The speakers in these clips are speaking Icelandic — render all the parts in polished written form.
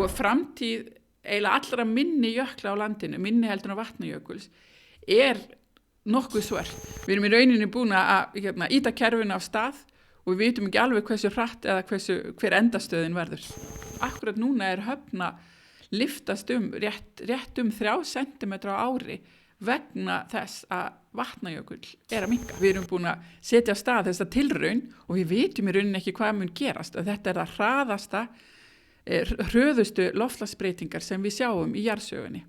og framtíð eiginlega allra minni jökla á landinu, minni heldur en Vatnajökuls, nokkuð svört. Við erum í rauninni búin að íta kerfinu af stað og við vitum ekki alveg hversu hratt eða hver endastöðin verður. Akkurat núna Höfn að lyftast rétt 3 cm á ári vegna þess að Vatnajökull að minnka. Við erum búin að setja af stað þessa tilraun og við vitum í rauninni ekki hvað mun gerast. Og þetta það hraðasta, hröðustu loftslagsbreytingar sem við sjáum í jarðsögunni.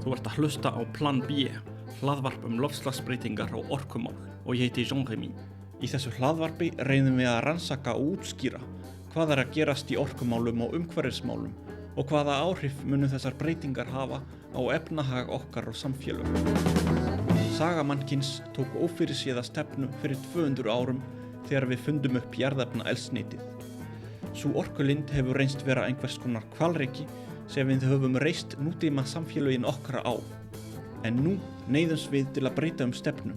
Þú ert að hlusta á Plan B, hlaðvarp loftslagsbreytingar og orkumál, og ég heiti Jean-Rémy. Í þessu hlaðvarpi reynum við að rannsaka og útskýra hvað að gerast í orkumálum og umhverfismálum og hvaða áhrif munu þessar breytingar hafa á efnahag okkar og samfélög. Saga mannkyns tók ófyrirséða stefnu fyrir 200 árum þegar við fundum upp jarðefnaeldsneytið. Sú orkulind hefur reynst vera einhvers konar hvalreki sem við höfum reist nútíma samfélögin okkar á. En nú neyðumst við til að breyta stefnu,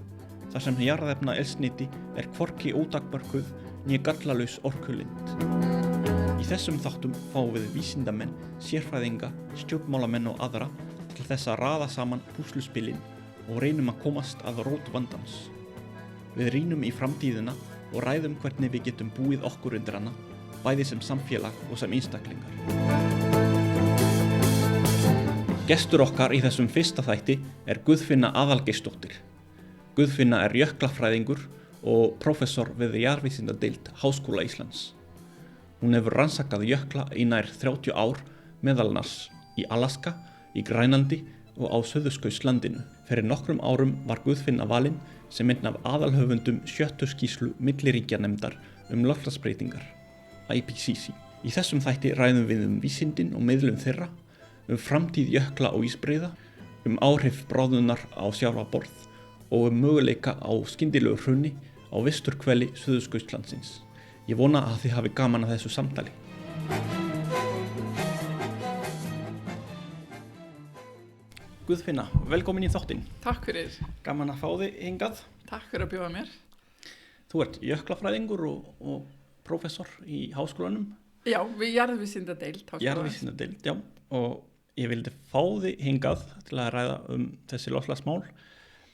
þar sem jarðefnaeldsneyti hvorki ótakmörkuð né gallalaus orkulind. Í þessum þáttum fáum við vísindamenn, sérfræðinga, stjórnmálamenn og aðra til þess að raða saman púsluspilin og reynum að komast að rót vandans. Við rýnum í framtíðina og ræðum hvernig við getum búið okkur undir hana, bæði sem samfélag og sem einstaklingar. Gestur okkar í þessum fyrsta þætti Guðfinna Aðalgeirsdóttir. Guðfinna jöklafræðingur og prófessor við jarðvísindadeild Háskóla Íslands. Hún hefur rannsakað jökla í nær 30 ár, meðal annars í Alaska, í Grænlandi og á Suðurskautslandinu. Fyrir nokkrum árum var Guðfinna valin sem einn af aðalhöfundum 7. skýrslu milliríkjanefndar loftslagsbreytingar, IPCC. Í þessum þætti ræðum við vísindin og miðlun þeirra, framtíð jökla og ísbreiða, áhrif bráðnunar á sjávarborð og möguleika á skyndilegu hruni á vesturhveli Suðurskautslandsins. Ég vona að þið hafi gaman að þessu samtali. Guðfinna, velkomin í þáttinn. Takk fyrir. Gaman að fá þig hingað. Takk fyrir að bjóða mér. Þú ert jöklafræðingur og prófessor í háskólanum. Já, við jarðvísindadeild háskólans. Jarðvísindadeild, já. Og ég vildi fá þig hingað til að ræða þessi loftslagsmál.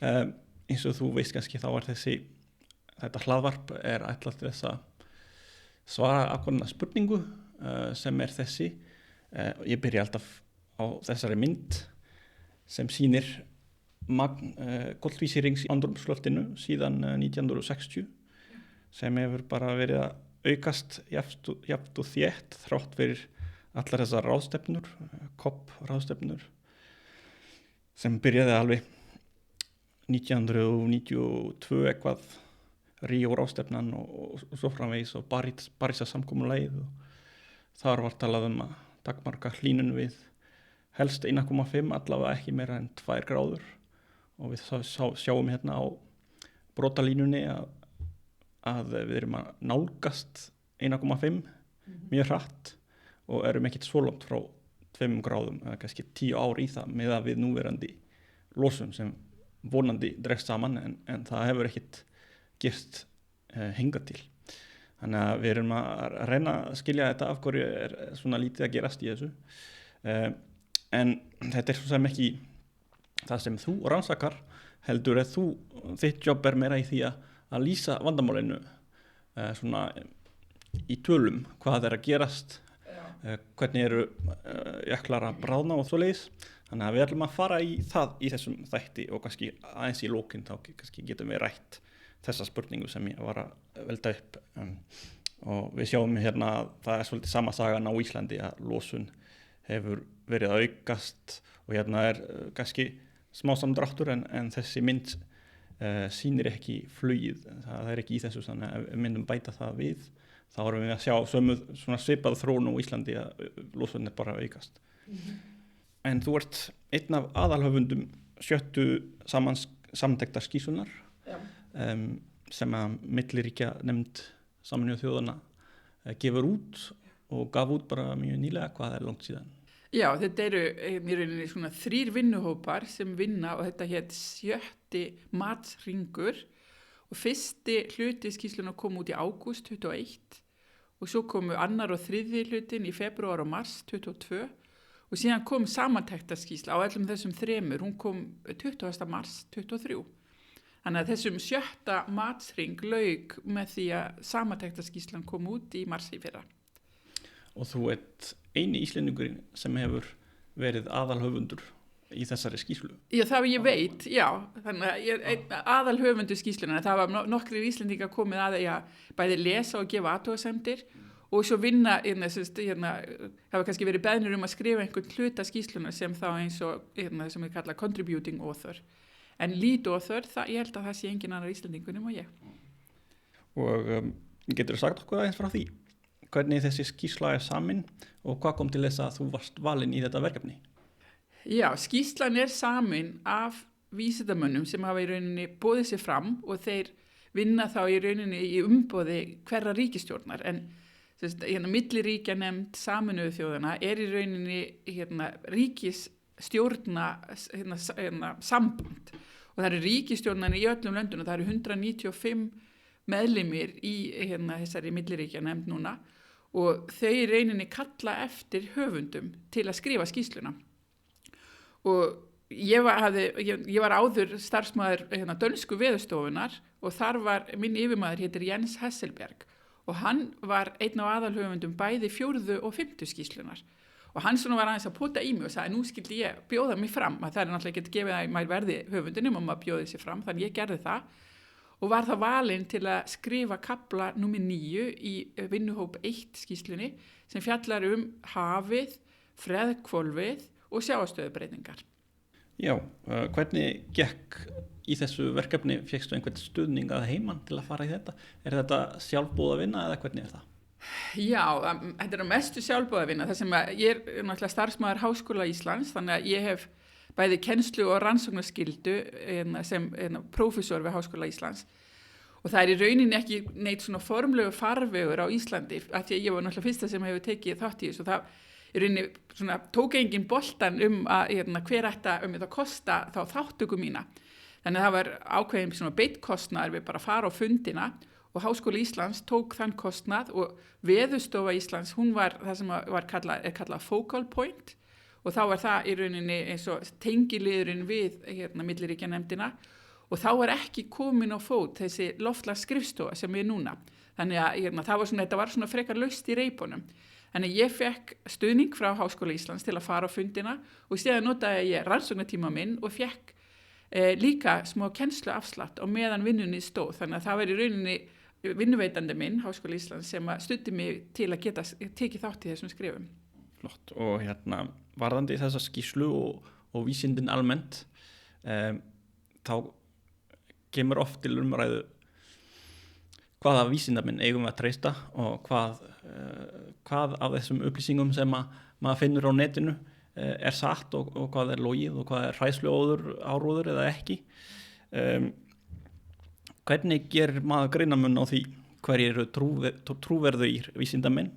Eins og þú veist kannski þá þetta hlaðvarp ætlað til þess að svara ákveðna spurningu sem þessi. Ég byrja alltaf á þessari mynd sem sýnir magn koltvísýrings í andrúmsloftinu síðan 1960 sem hefur bara verið að aukast jafnt og þétt þrátt fyrir allar þessar ráðstefnur, COP-ráðstefnur sem byrjaði alveg 1992 eitthvað, Ríó-ráðstefnan og svo framvegis og Parísarsamkomulagið og þar var talað að takmarka hlýnun við helst 1,5, allavega ekki meira en 2 gráður og við sjáum hérna á brotalínunni að við erum að nálgast 1,5 mjög hratt og erum ekkert svo langt frá 2 gráðum, eða kannski 10 ár í það með að við núverandi losun sem vonandi dregst saman en það hefur ekkert gerst hingað til. Þannig að við erum að reyna að skilja þetta af hverju svona lítið að gerast í þessu. En þetta svo sem ekki það sem þú rannsakar, heldur þitt jobb meira í því að lýsa vandamálinu svona í tölum, hvað að gerast, hvernig eru jöklar að bráðna og svoleiðis. Þannig að við ætlum að fara í það í þessum þætti og kannski aðeins í lokin þá kannski getum við rætt þessa spurningu sem ég var að velta upp. Og við sjáum hérna að það svolítið sama sagan á Íslandi að losun hefur verið að aukast og hérna kannski smá samdráttur en þessi mynd sýnir ekki flugið. Það ekki í þessu, þannig að við myndum bæta það við. Þá erum við að sjá svona svipað þróun á Íslandi að losun bara að aukast. En þú ert einn af aðalhöfundum 7. samþykktar skýrslunnar sem að milliríkjanefnd Sameinuðu þjóðanna gefur út og gaf út bara mjög nýlega. Hvað langt síðan? Já, þetta eru í rauninni svona 3 vinnuhópar sem vinna og þetta hétt 7. matsringur og fyrsti hluti skýrsluna kom út í ágúst 21 og svo komu annar og þriðji hlutin í febrúar og mars 22 og síðan kom samantektarskýrsla á öllum þessum 3, hún kom 20. mars 23. Þannig að þessum 7. matsring lauk með því að samantektarskýrslan kom út í mars í fyrra. Og þú ert eini íslendingurinn sem hefur verið aðalhöfundur í þessari skýrslu. Já, það ég veit, já. Þannig að ég er aðalhöfundur skýrsluna. Það var nokkrir íslendingar komið að bæði lesa og gefa athugasemdir og svo vinna, það var kannski verið beðnir að skrifa einhvern hluta skýrsluna sem þá eins og sem við kalla contributing author. En lead author, ég held að það sé engin annar íslendingur nema ég. Og getur þú sagt okkur aðeins frá því? Hvernig þessi skýrsla samin og hvað kom til þess að þú varst valinn í þetta verkefni? Já, skýrslan samin af vísindamönnum sem hafa í rauninni boðið sér fram og þeir vinna þá í rauninni í umboði hverra ríkisstjórnar en milliríkjanefnd Sameinuðu þjóðanna í rauninni ríkisstjórna samband og það eru ríkisstjórnarnir í öllum löndunum, það eru 195 meðlimir í þessari milliríkjanefnd núna og þau í rauninni kalla eftir höfundum til að skrifa skýrsluna og ég var áður starfsmaður dönsku veðurstofunar og þar var minn yfirmaður heitir Jens Hesselberg og hann var einn af aðalhöfundum bæði 4. og 5. skýrslunar og hann svona var aðeins að pota í mig og sagði nú skildi ég bjóða mig fram að það náttúrulega ekki gefið að maður verði höfundunum og maður bjóði sér fram þannig ég gerði það og var það valinn til að skrifa kafla númer 9 í vinnuhóp 1 skýrslunni sem fjallar hafið, freðhvolfið og sjávarstöðubreytingar. Já, hvernig gekk í þessu verkefni, fékkstu einhvern stuðning að heiman til að fara í þetta? Er þetta sjálfboða vinna eða hvernig það? Já, þetta mestu sjálfboða vinna, það sem ég náttúrulega starfsmaður Háskóla Íslands, þannig að ég hef bæði kennslu og rannsóknarskyldu sem prófessor við Háskóla Íslands og það í rauninni ekki neitt svona formlegu farvegur á Íslandi af því að ég var náttúrulega fyrsta sem hefur tekið þátt í þessu og það í rauninni svona tók engin boltan að hver ætti að kosta þá þáttöku mína þannig að það var ákveðin svona beitkostnaður við bara fara á fundina og Háskóli Íslands tók þann kostnað og Veðurstofa Íslands hún var það sem var kallað focal point og þá var það í rauninni eins og tengiliðurinn við milliríkjanefndina og þá var ekki komin á fót þessi loftslagsskrifstofa sem núna. Þannig að þetta var svona frekar laust í reipunum. Þannig að ég fekk stuðning frá Háskóla Íslands til að fara á fundina og í steðan notaði ég rannsóknartíma minn og fekk líka smá kennsluafslátt á meðan vinnunni stóð. Þannig að það var í rauninni vinnuveitandi minn, Háskóla Íslands, sem studdi mig til að geta tekið þátt í þessum skrifum. Flott og varðandi þessa skýrslu og vísindin almennt þá kemur oft til umræðu hvaða vísindamenn eigum við að treysta og hvað af þessum upplýsingum sem maður finnur á netinu satt og hvað logið og hvað hræðsluóður áróður eða ekki hvernig gerir maður greinamun á því hverjir eru trúverðugir vísindamenn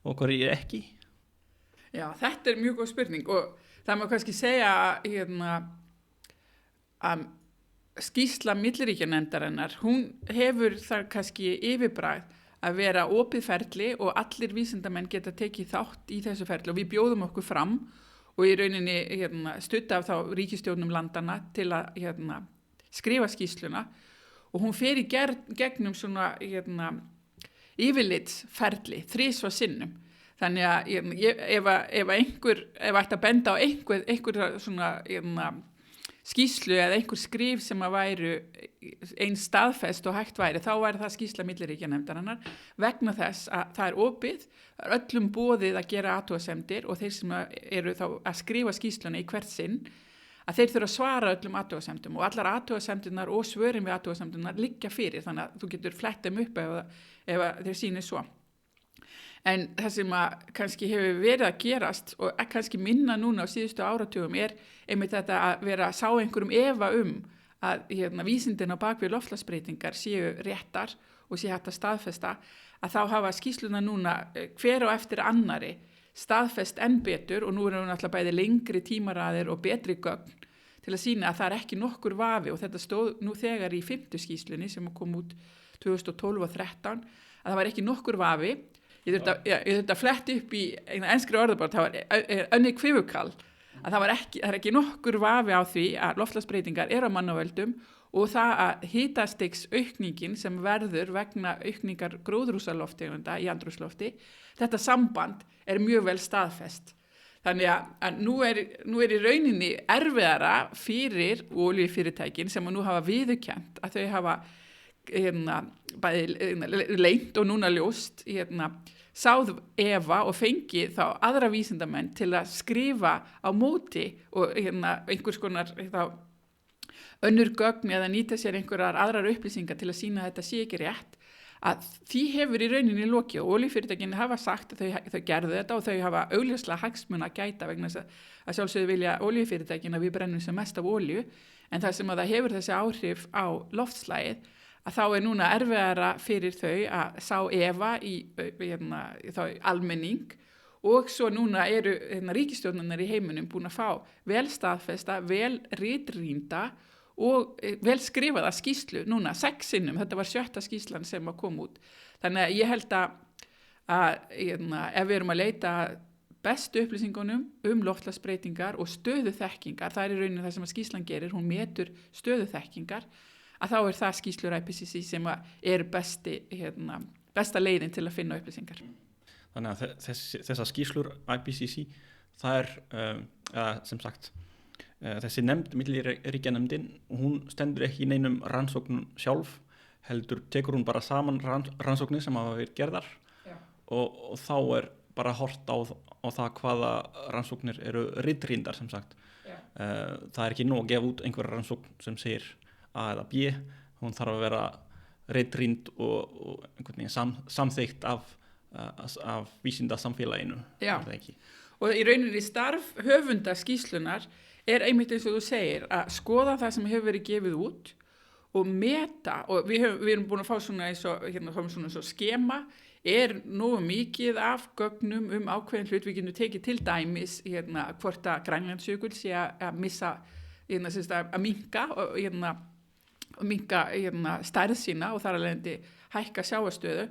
og hverjir ekki? Já, þetta mjög góð spurning og það má kannski segja að skýrsla milliríkjanefndarinnar, hún hefur þar kannski yfirbragð að vera opið ferli og allir vísindamenn geta tekið þátt í þessu ferli og við bjóðum okkur fram og í rauninni studda af þá ríkisstjórnum landana til að skrifa skýrsluna og hún fer í gegnum svona yfirlitsferli 3 sinnum. Þannig að ef ætti að benda á einhver svona skýrslu eða einhver skrif sem að væru eins staðfest og hægt væri, þá væri það skýrsla milliríkjanefndarinnar vegna þess að það opið, það öllum boðið að gera athugasemdir og þeir sem eru þá að skrifa skýrsluna í hvert sinn, að þeir þurfa að svara öllum athugasemdum og allar athugasemdirnar og svörin við athugasemdirnar liggja fyrir, þannig að þú getur flett þeim upp ef þeir sýnir svo. En það sem kannski hefur verið að gerast og kannski minna núna á síðustu áratugum einmitt þetta að vera að sá einhverjum efa að vísindin á bakvið loftslagsbreytingar séu réttar og sé hægt að staðfesta að þá hafa skýrsluna núna hver og eftir annari staðfest enn betur og nú erum við náttúrulega bæði lengri tímaraðir og betri gögn til að sýna að það ekki nokkur vafi og þetta stóð nú þegar í 5. skýrslunni sem kom út 2012 og 13 að það var ekki nokkur vafi. Ég þurfti að fletti upp í enskri orðabók, það var unequivocal að það er ekki nokkur vafi á því að loftslagsbreytingar eru á mannavöldum og það að hitastigs-aukningin sem verður vegna aukningar gróðurhúsalofttegunda í andrúmslofti, þetta samband er mjög vel staðfest. Þannig að nú er í rauninni erfiðara fyrir olíufyrirtækin sem nú hafa viðurkennt að þau hafa bæði leynt og núna ljóst sáð efa og fengið þá aðra vísindamenn til að skrifa á móti og einhvers konar önnur gögn eða nýta sér einhverjar aðrar upplýsingar til að sýna að þetta sé ekki rétt að því hefur í rauninni lokið og olíufyrirtækin hafa sagt að þau gerðu þetta og þau hafa augljóslega hagsmuna að gæta vegna þess að sjálfsögðu vilja olíufyrirtækin að við brennum sem mest af olíu en það sem að það hefur þessi áhrif á loftslagið að þá er núna erfiðara fyrir þau að sá efa í þá almenning og svo núna eru ríkisstjórnarnir í heiminum búin að fá vel staðfesta, vel ritrýnda og vel skrifaða skýrslu núna 6 sinnum, þetta var 7. skýrslan sem að koma út. Þannig að ég held að ef við erum að leita bestu upplýsingunum loftslagsbreytingar og stöðuþekkingar, það er í rauninni það sem að skýrslan gerir, hún metur stöðuþekkingar, að þá er það skýrslur IPCC sem er besta leiðin til að finna upplýsingar. Þannig að þessar skýrslur IPCC, það er sem sagt, þessi nefnd, milliríkjanefndin, hún stendur ekki í neinum rannsóknum sjálf, heldur tekur hún bara saman rannsóknir sem hafa verið gerðar og þá er bara hort á það hvaða rannsóknir eru ritrýndar sem sagt. Það er ekki nóg að gefa út einhverja rannsókn sem segir A eða B, hún þarf að vera ritrýnd og einhvern veginn samþykkt af vísindasamfélaginu. Og í rauninni starf höfunda skýrslunar er einmitt eins og þú segir að skoða það sem hefur verið gefið út og meta og við erum búin að fá svona eins og skema er nógu mikið af gögnum ákveðin hlut, við getum tekið til dæmis hvort að Grænlandsjökull sé að missa að minnka og minnka stærð sína og þar alveg hækka sjávarstöðu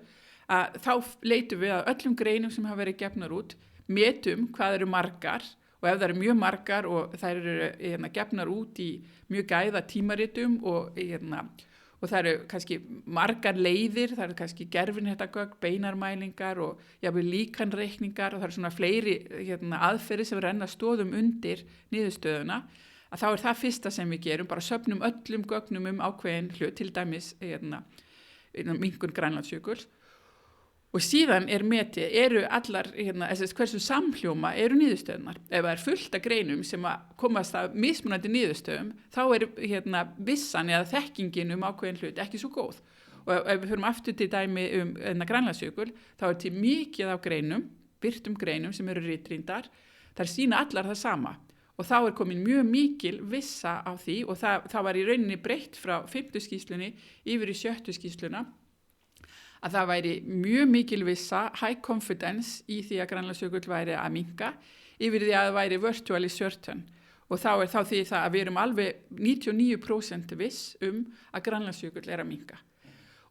að þá leitum við að öllum greinum sem hafa verið gefnar út metum hvað eru margar og ef það eru mjög margar og þær eru gefnar út í mjög gæða tímaritum og það eru kannski margar leiðir, það eru kannski gerfinhetagögn, beinarmælingar og jafnvel líkanreikningar og það eru svona fleiri aðferðir sem renna stoðum undir niðurstöðuna að þá er það fyrsta sem við gerum, bara söfnum öllum gögnum ákveðin hlut, til dæmis minnkun Grænlandsjökuls og síðan er metið, eru allar, hversu samhljóma eru niðurstöðunar. Ef það er fullt af greinum sem að komast að mismunandi niðurstöðum, þá er vissan eða þekkingin ákveðin hlut ekki svo góð. Og ef við förum aftur til dæmi Grænlandsjökul, þá er til mikið af greinum, birtum greinum sem eru ritrýndar, þær sýna allar það sama. Og þá er komin mjög mikil vissa á því og það var í rauninni breytt frá 5. skýrslunni yfir í 7. skýrsluna að það væri mjög mikil vissa, high confidence í því að Grænlandsjökull væri að minnka yfir því að það væri virtually certain og þá er því það að við erum alveg 99% viss að Grænlandsjökull er að minnka.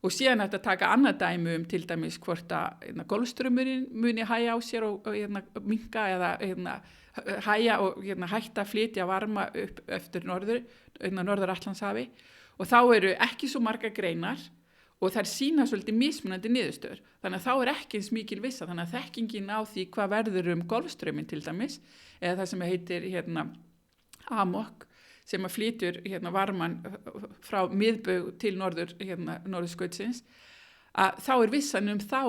Og síðan þetta taka annað dæmi til dæmis hvort að Golfstraumurinn muni hægja á sér og minnka eða hægja og hætta að flytja varma upp eftir Norður-Atlantshafi og þá eru ekki svo margar greinar og þær sýna svolítið mismunandi niðurstöður. Þannig að þá er ekki eins mikil vissa, þannig að þekkingin á því hvað verður Golfstrauminn til dæmis, eða það sem heitir AMOC, sem að flytur varman frá miðbaug til norðurskautsins, að þá er vissan þá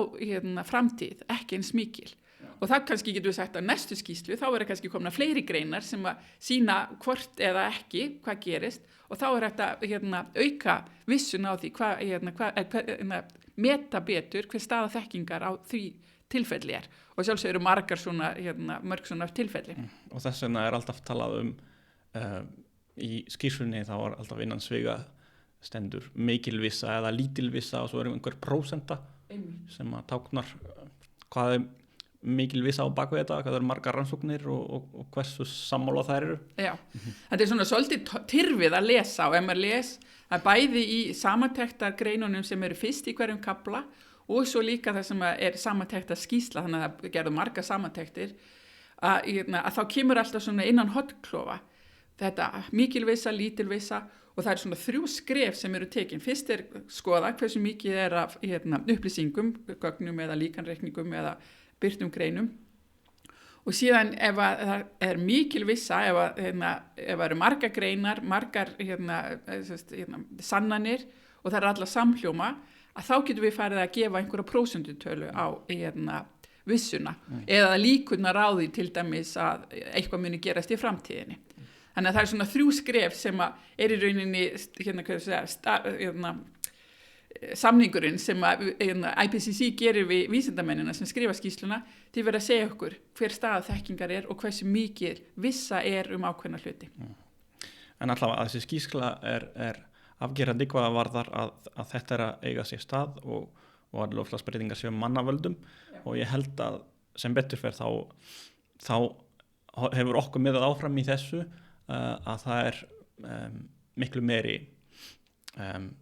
framtíð ekki eins mikil. Og það kannski getur við sagt að næstu skýrslu, þá er kannski komna fleiri greinar sem að sýna hvort eða ekki hvað gerist og þá er þetta auka vissun á því meta betur hver staða þekkingar á því tilfelli er og sjálfsög eru margar svona, mörg svona tilfelli. Og þess vegna er alltaf talað í skýrslunni þá er alltaf innan sviga stendur mikilvissa eða lítilvissa og svo er einhver prósenta sem að táknar hvað mikil vissa á baku þetta, hvað það eru margar rannsóknir og hversu sammála þær eru. Já, þetta svona svolítið tyrfið að lesa og ef maður það bæði í samantektargreinunum sem eru fyrst í hverjum kafla og svo líka það sem samantektar skýrsla, þannig að það gerðu margar samantektir, að þá kemur alltaf svona innan hottklofa þetta mikilvissa, lítilvissa og það svona 3 skref sem eru tekin. Fyrst skoða hversu mikið af upplýsingum, gögnum eða líkanreikningum eða birtum greinum og síðan ef það mikilvissa, ef það eru margar greinar, margar sannanir og það allar samhljóma, að þá getum við farið að gefa einhverja prósentutölu á vissuna eða líkurnar á því til dæmis að eitthvað muni gerast í framtíðinni. Þannig að það svona 3 skref sem í rauninni samningurinn sem IPCC gerir við vísindamennina sem skrifa skýrsluna til verið að segja okkur hver staða þekkingar og hversu mikið vissa ákveðna hluti. En allavega að þessi skýrsla afgerandi hvað varðar að þetta að eiga sér stað og að loftslagsbreytingar séu mannavöldum og ég held að sem betur fer þá hefur okkur miðað áfram í þessu að það miklu meiri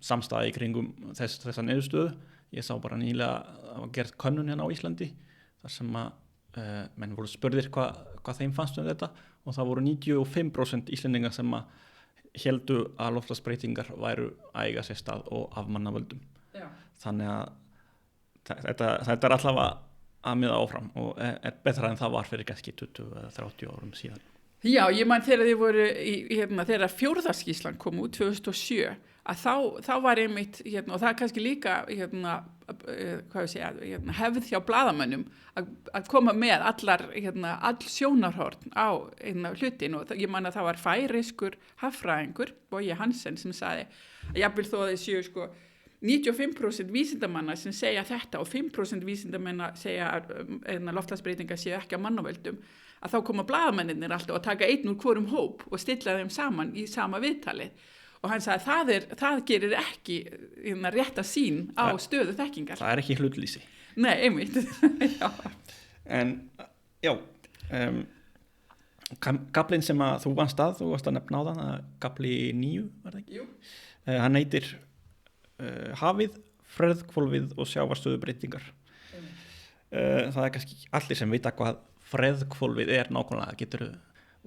samstæða í kringum þessa niðurstöðu. Ég sá bara nýlega að gert könnun hérna á Íslandi þar sem að menn voru spurðir hvað þeim fannst þetta og það voru 95% Íslendingar sem að héldu að loftslagsbreytingar væru að eiga sér stað og af mannavöldum. Já. Þannig að þetta allavega að miða áfram og betra en það var fyrir kannski 20 eða 30 árum síðan. Já, ég man þegar þið voru þegar 4. skýrslan kom út 2007 að þá var einmitt og það kannski líka hefð hjá blaðamönnum að koma með all sjónarhorn á hlutin og ég man að það var færeyskur haffræðingur Bogi Hansen sem sagði að jafnvel þó að þið séu 95% vísindamanna sem segja þetta og 5% vísindamanna segja að loftslagsbreytingar séu ekki á mannavöldum að þá koma blaðamennirnir alltaf að taka einn úr hvorum hóp og stilla þeim saman í sama viðtali og hann sagði það gerir ekki rétta sýn á stöðu þekkingar. Það ekki hlutlýsi. Nei, einmitt. Já. En já, kaflinn sem að þú varst að nefna á þann, kafli 9, var það ekki? Jú. Hann heitir hafið, freðhvolfið og sjávarstöðubreytingar. Það kannski allir sem vita hvað freðhvolfið nákvæmlega, getur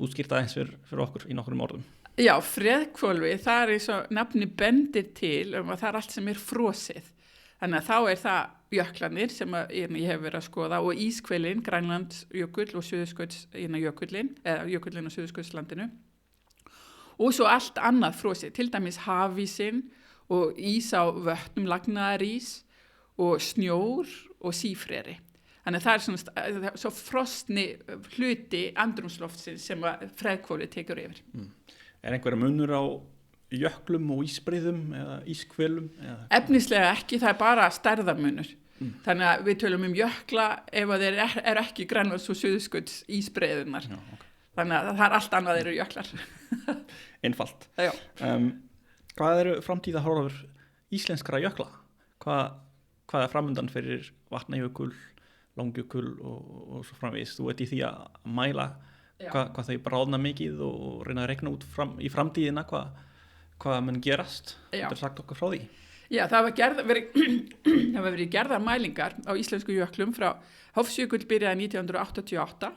útskýrt aðeins fyrir okkur í nokkrum orðum. Já, freðhvolfið, það eins og nafni bendir til að það allt sem frosið. Þannig að þá það jöklarnir sem ég hef verið að skoða og ískvelin, Grænlandsjökull og Suðurskautsjökullin, eða jökullin á Suðurskautslandinu. Og svo allt annað frosið, til dæmis hafísinn og ís á vötnum, lagnaðarís og snjór og sífreri. Þannig að það svo frostni hluti andrúmsloftsins sem freðhvolfið tekur yfir. Einhverja munur á jöklum og ísbreiðum eða ískvelum? Efnislega ekki, það bara stærðarmunur. Þannig að við tölum jökla ef að þeir ekki Grænlands og Suðurskauts ísbreiðunar. Já, okay. Þannig að það allt annað eru jöklar. Einfalt. Já. Hvað eru framtíðarhorfur íslenskra jökla? Hvað framundan fyrir Vatnajökull, Langjökull og svo framvegis? Þú ert í því að mæla hvað þau bráðna mikið og reyna að rekna út í framtíðina hvað mun gerast. Þetta sagt okkur frá því. Já, það var verið gerðar mælingar á íslensku jöklum frá Hofsjökull byrjaði 1988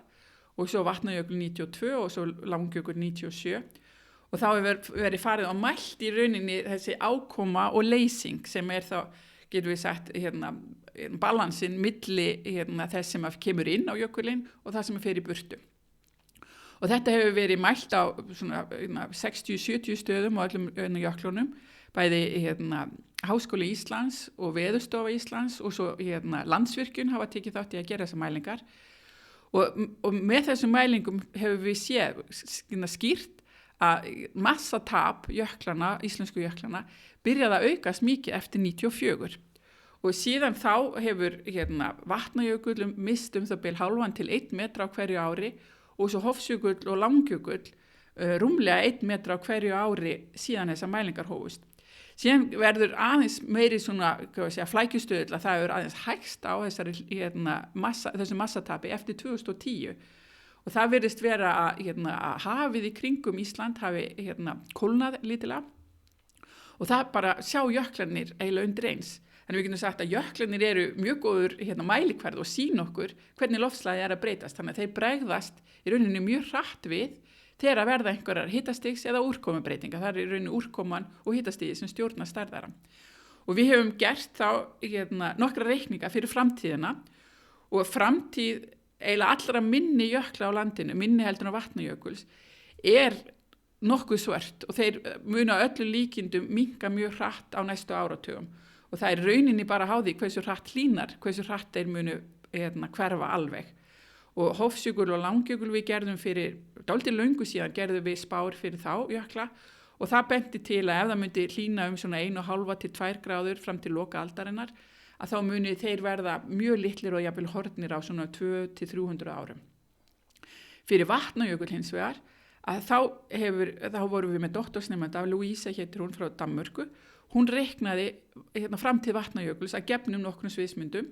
og svo Vatnajökull 92 og svo Langjökull 97 og þá hefur verið farið og mælt í rauninni þessi ákoma og leysing sem þá, getur við sagt, balansinn milli þess sem kemur inn á jökullin og það sem fer í burtu. Og þetta hefur verið mælt á 60-70 stöðum á öllum jöklunum, bæði Háskóli Íslands og Veðurstofa Íslands og svo Landsvirkjun hafa tekið þátt í að gera þessar mælingar. Og með þessum mælingum hefur við séð skýrt að massatap jöklana, íslensku jöklana, byrjaði að aukast mikið eftir 94. Og síðan þá hefur Vatnajökull mist það bil hálfan til 1 metra á hverju ári og svo Hofsjökull og Langjökull rúmlega 1 metra á hverju ári síðan þessar mælingar hófust. Síðan verður aðeins meiri svona flækjustöðull að það er aðeins hægst á þessu massatapi eftir 2010 og það virðist vera að hafið í kringum Ísland hafi kólnað lítilega og það bara sjá jöklarnir eiginlega undir eins. Þannig við getum sagt að jöklarnir eru mjög góður mælikvarð og sýna okkur hvernig loftslagið er að breytast. Þannig að þeir bregðast í rauninni mjög hratt við þegar að verða einhverjar hitastigs eða úrkomubreitinga. Það er í rauninni úrkoman og hitastigi sem stjórna stærðara. Og við hefum gert þá nokkra reikninga fyrir framtíðina og framtíð eiginlega allra minni jökla á landinu, minni heldur en Vatnajökuls, er nokkuð svört og þeir munu að öllu líkindum minnka mjög hratt á næstu áratugum. Og það er rauninni bara háði hversu hratt hlýnar, hversu hratt þeir munu hverfa alveg. Og Hofsjökul og Langjökul við gerðum fyrir, dálítið löngu síðan gerðum við spár fyrir þá jökla og það benti til að ef það myndi hlýna svona 1,5 til 2 gráður fram til loka aldarinnar, að þá muni þeir verða mjög litlir og jafnvel horfnir á svona 200 til 300 árum. Fyrir Vatnajökul hins vegar, að þá vorum við með doktorsnemandi af Louise, heitir hún frá Danmörku, hún reiknaði framtíð Vatnajökuls að gefnum nokkrum sviðsmyndum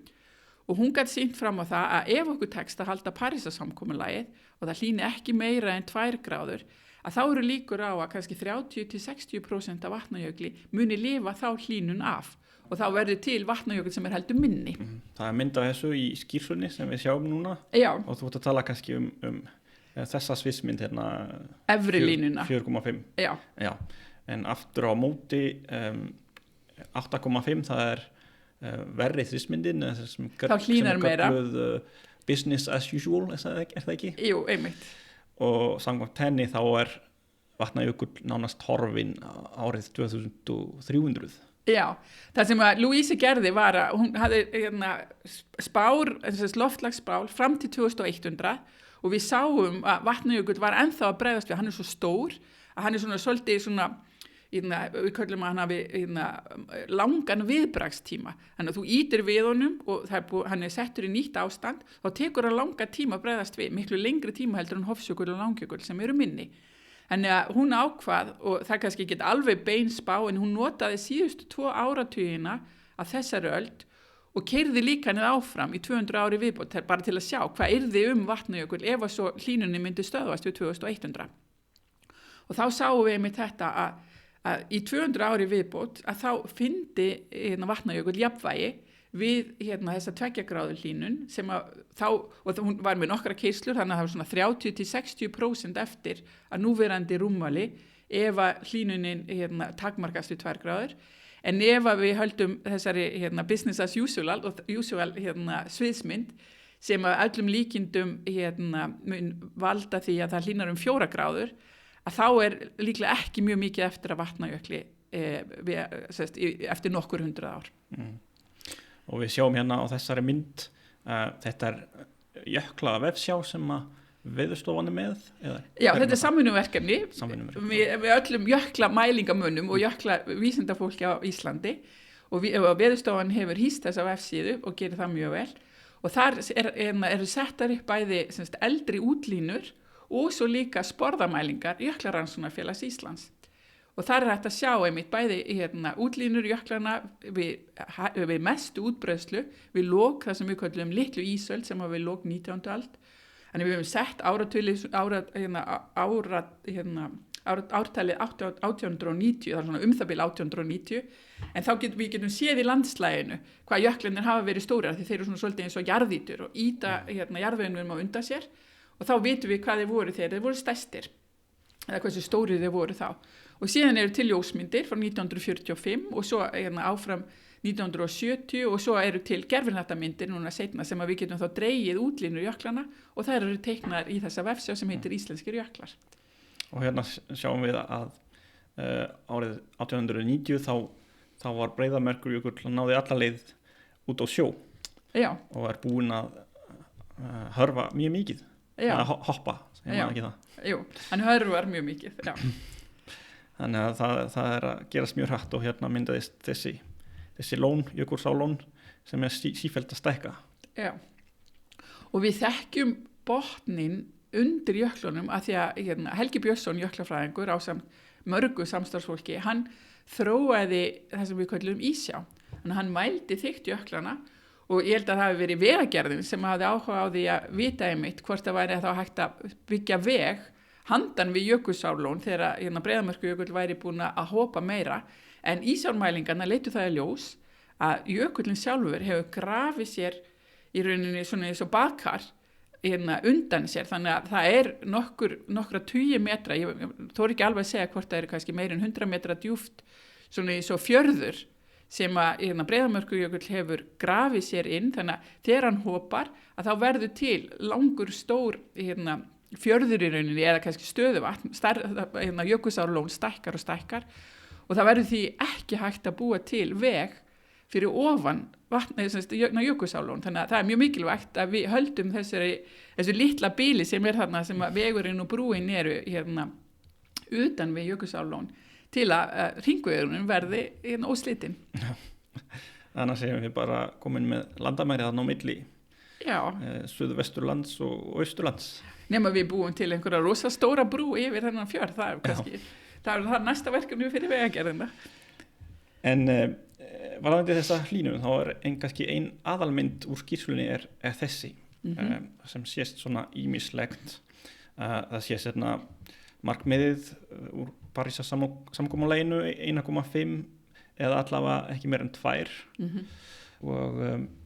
og hún gat sýnt fram á það að ef okkur tekst að halda Parísarsamkomulagið og það hlýni ekki meira en 2 gráður, að þá eru líkur á að kannski 30 til 60% af Vatnajökli muni lifa þá hlýnun af og þá verður til Vatnajökull sem er heldur minni. Það er mynd af þessu í skýrslunni sem við sjáum núna. Já. Og þú ert að tala kannski um þessa sviðsmynd efri línuna 4,5. Já. Já. En aftur á móti 8,5 það er verri sviðsmyndin sem kölluð business as usual, er það ekki? Jú, einmitt. Og samkvæmt henni þá er Vatnajökull nánast horfinn árið 2300. Já, það sem að Louise gerði var að hún hafði loftslagsspár fram til 2100 og við sáum að Vatnajökull var ennþá að bregðast við, hann er svo stór að hann er svona svolítið svona við köllum að hann hafi langan viðbragstíma. Þannig að þú ítir við honum og hann er settur í nýtt ástand, þá tekur hann langa tíma að bregðast við, miklu lengri tíma heldur en Hofsjökull og Langjökull sem eru minni. Þannig að hún ákvað, og það kannski ekki alveg bein spá, en hún notaði síðustu 2 áratugina af þessari öld og keyrði líka niður áfram í 200 ári viðbót, bara til að sjá hvað yrði Vatnajökull ef að svo hlýnunni myndi stöðvast við 2100. Og þá sáum við með þetta að í 200 ári viðbót að þá fyndi Vatnajökull jafnvægi við þessa 2 gráðu hlýnun sem að þá, og hún var með nokkra keyslur, þannig að það var svona 30 til 60% eftir að núverandi rúmmali ef að hlýnunin takmarkast við 2 gráður, en ef að við höldum þessari business as usual sviðsmynd sem að öllum líkindum mun valda því að það hlýnar 4 gráður, að þá er líklega ekki mjög mikið eftir að Vatnajökli eftir nokkur 100 ár. Og við sjáum hérna á þessari mynd þetta er jökla vefsjá sem að Veðurstofan er með? Já, þetta er samvinnuverkefni við öllum jökla mælingamönnum og jökla vísindafólki á Íslandi og Veðurstofan hefur hýst þessa vefsíðu og gerir það mjög vel og þar eru settar upp bæði eldri útlínur og svo líka sporðamælingar Jöklarannsóknarfélags Íslands. Og þar er hægt að sjá einmitt bæði útlínur jöklana við mestu útbreiðslu, við lok, það sem við kallum litlu ísöld sem var við lok 19. öld. Þannig við höfum sett ártalið 1890, það er svona það bil 1890, en þá getum við séð í landslæginu hvað jöklarnir hafa verið stórir, því þeir eru svona svolítið eins og jarðýtur og íta jarðveginum á undan sér. Og þá vitum við hvað þeir voru þegar þeir voru stærstir, eða hversu stórið þeir voru þá. Og síðan eru til ljósmyndir frá 1945 og svo áfram 1970 og svo eru til gervihnattamyndir núna seinna sem að við getum þá dregið útlínur jöklana og það eru teiknar í þessa vefsjá sem heitir Íslenskir jöklar. Og hérna sjáum við að árið 1890 þá var Breiðamerkurjökull náði alla leið út á sjó. Já. Og er búinn að hörfa mjög mikið. Að hoppa, ekki það. Jú, hann hörfar mjög mikið, já. Þannig að það er að gerast mjög hratt og hérna myndaðist þessi lón, Jökulsárlón, sem er sífellt að stækka. Já, og við þekkjum botnin undir jöklunum að því að Helgi Björnsson, jöklafræðingur, ásamt mörgu samstarfsfólki, hann þróaði það sem við köllum ísjá. Þannig að hann mældi þykkt jöklana og ég held að það hafi verið vegagerðin sem hafði áhuga á því að vita einmitt hvort það væri þá hægt að byggja veg handan við Jökulsárlón þegar Breiðamerkurjökull væri búin að hopa meira, en ísjármælingarna leitu það í ljós að jökullin sjálfur hefur grafið sér í rauninni svona eins og bakar undan sér, þannig að það nokkra tugi metra, ég þori ekki alveg að segja hvort það kannski meira en 100 metra djúpt svona eins og fjörður sem að Breiðamerkurjökull hefur grafið sér inn, þannig að þegar hann hopar að þá verður til langur stór fjörður í rauninni eða kannski stöðuvatn, Jökulsárlón stækkar og stækkar og það verður því ekki hægt að búa til veg fyrir ofan Jökulsárlón, þannig að það mjög mikilvægt að við höldum þessu litla bíli sem þarna sem að vegurinn og brúin eru utan við Jökulsárlón til að hringvegurinn verði óslitinn. Annars erum við bara komin með landamæri þarna á milli Suðvesturlands og Austurlands. Nema við búum til einhverja rosa stóra brú yfir þennan fjörð, það er næsta verkefni fyrir vegagerðina. En varðandi þessa hlýnun, þá kannski ein aðalmynd úr skýrslunni er þessi, sem sést svona ýmislegt. Það sést markmiðið úr Parísar samkomulaginu 1,5 eða allavega ekki meira en 2 og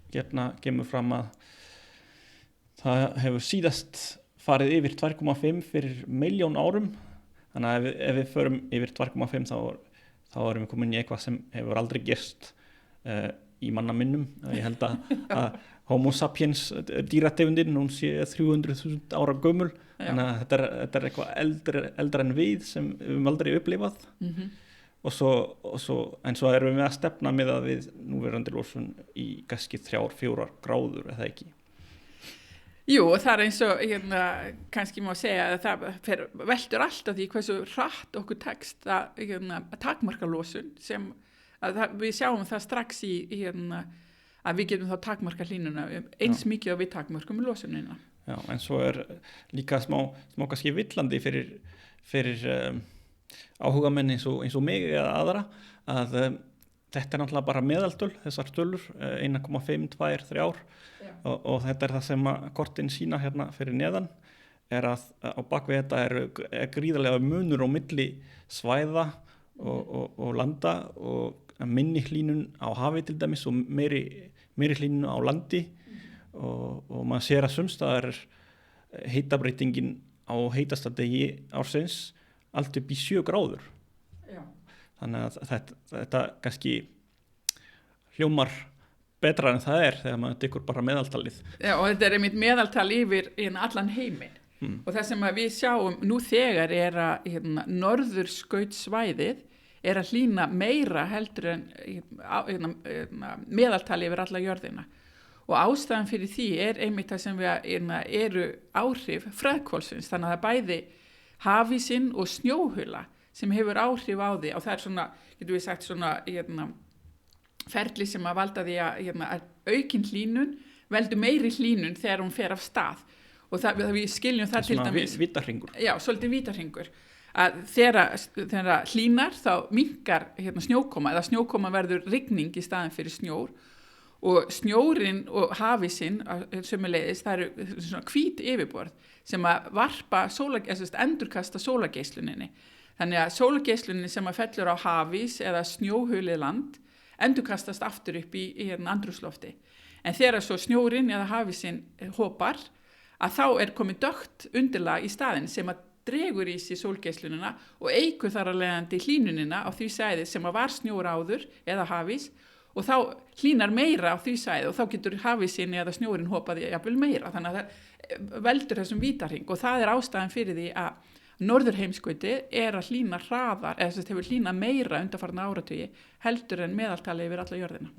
hérna kemur fram að það hefur síðast farið yfir 2,5 fyrir 1.000.000 árum, þannig að ef við förum yfir 2,5 þá erum við komin í eitthvað sem hefur aldrei gerst í manna minnum. Ég held að Homo sapiens dýrategundin, hún sé 300.000 ára gömul, þannig að þetta er eitthvað eldra en við sem við höfum aldrei upplifað. Og svo erum við að stefna með að við núverandi losun í kannski 3-4 gráður, eða ekki? Jú, og það eins og kannski má segja að það veldur alltaf því hversu hratt okkur tekst að takmarka losun, sem við sjáum það strax í að við getum þá takmarka hlýnuna eins mikið og við takmarkum losunina. Já, en svo líka smá kannski villandi fyrir áhugamenn eins og mig eða aðra að þetta náttúrulega bara meðaltöl, þessar tölur 1,5, 2, 3 og þetta það sem að kortin sína hérna fyrir neðan að á bakvið þetta gríðarlega munur á milli svæða og landa og minni hlýnun á hafi til dæmis og meiri hlýnun á landi og maður sér að sumstaðar hitabreitingin á heitasta degi ársins allt upp í 7 gráður. Já. Þannig að þetta kannski hljómar betra en það þegar maður tekur bara meðaltalið. Já, og þetta einmitt meðaltal yfir allan heiminn. Og það sem við sjáum nú þegar að norðurskautsvæðið að hlýna meira heldur en meðaltali yfir alla jörðina. Og ástæðan fyrir því einmitt það sem eru áhrif freðhvolfsins, þannig að það bæði hafísinn og snjóhula sem hefur áhrif á því, og það svona, getum við sagt svona ferli sem að valda því að aukin hlýnun veldur meiri hlýnun þegar hún fer af stað. Og við skiljum það til dæmis vítarhringur. Já, svolítið vítarhringur að þegar hlýnar þá minnkar snjókoma eða snjókoma verður rigning í staðin fyrir snjór og snjórinn og hafísinn sömuleiðis, það eru svona hvít yfirborð sem að varpa endurkasta sólargeisluninni, þannig að sólargeisluninni sem að fellur á hafís eða snjóhulið land endurkastast aftur upp í andrúmslofti, en þegar svo snjórinn eða hafísinn hopar að þá komið dökkt undirlag í staðinn sem að dregur í sig sólgeislunina og eykur þar að leiðandi hlýnunina á því svæði sem að var snjór áður eða hafís og þá hlýnar meira á því svæði og þá getur hafísinn eða snjórinn hopaði jafnvel meira, þannig að það veldur þessum vítarhring og það ástæðan fyrir því að norðurheimskauti að hlýna hraðar eða þess að hefur hlýna meira undanfarna áratugi heldur en meðaltali yfir alla jörðina.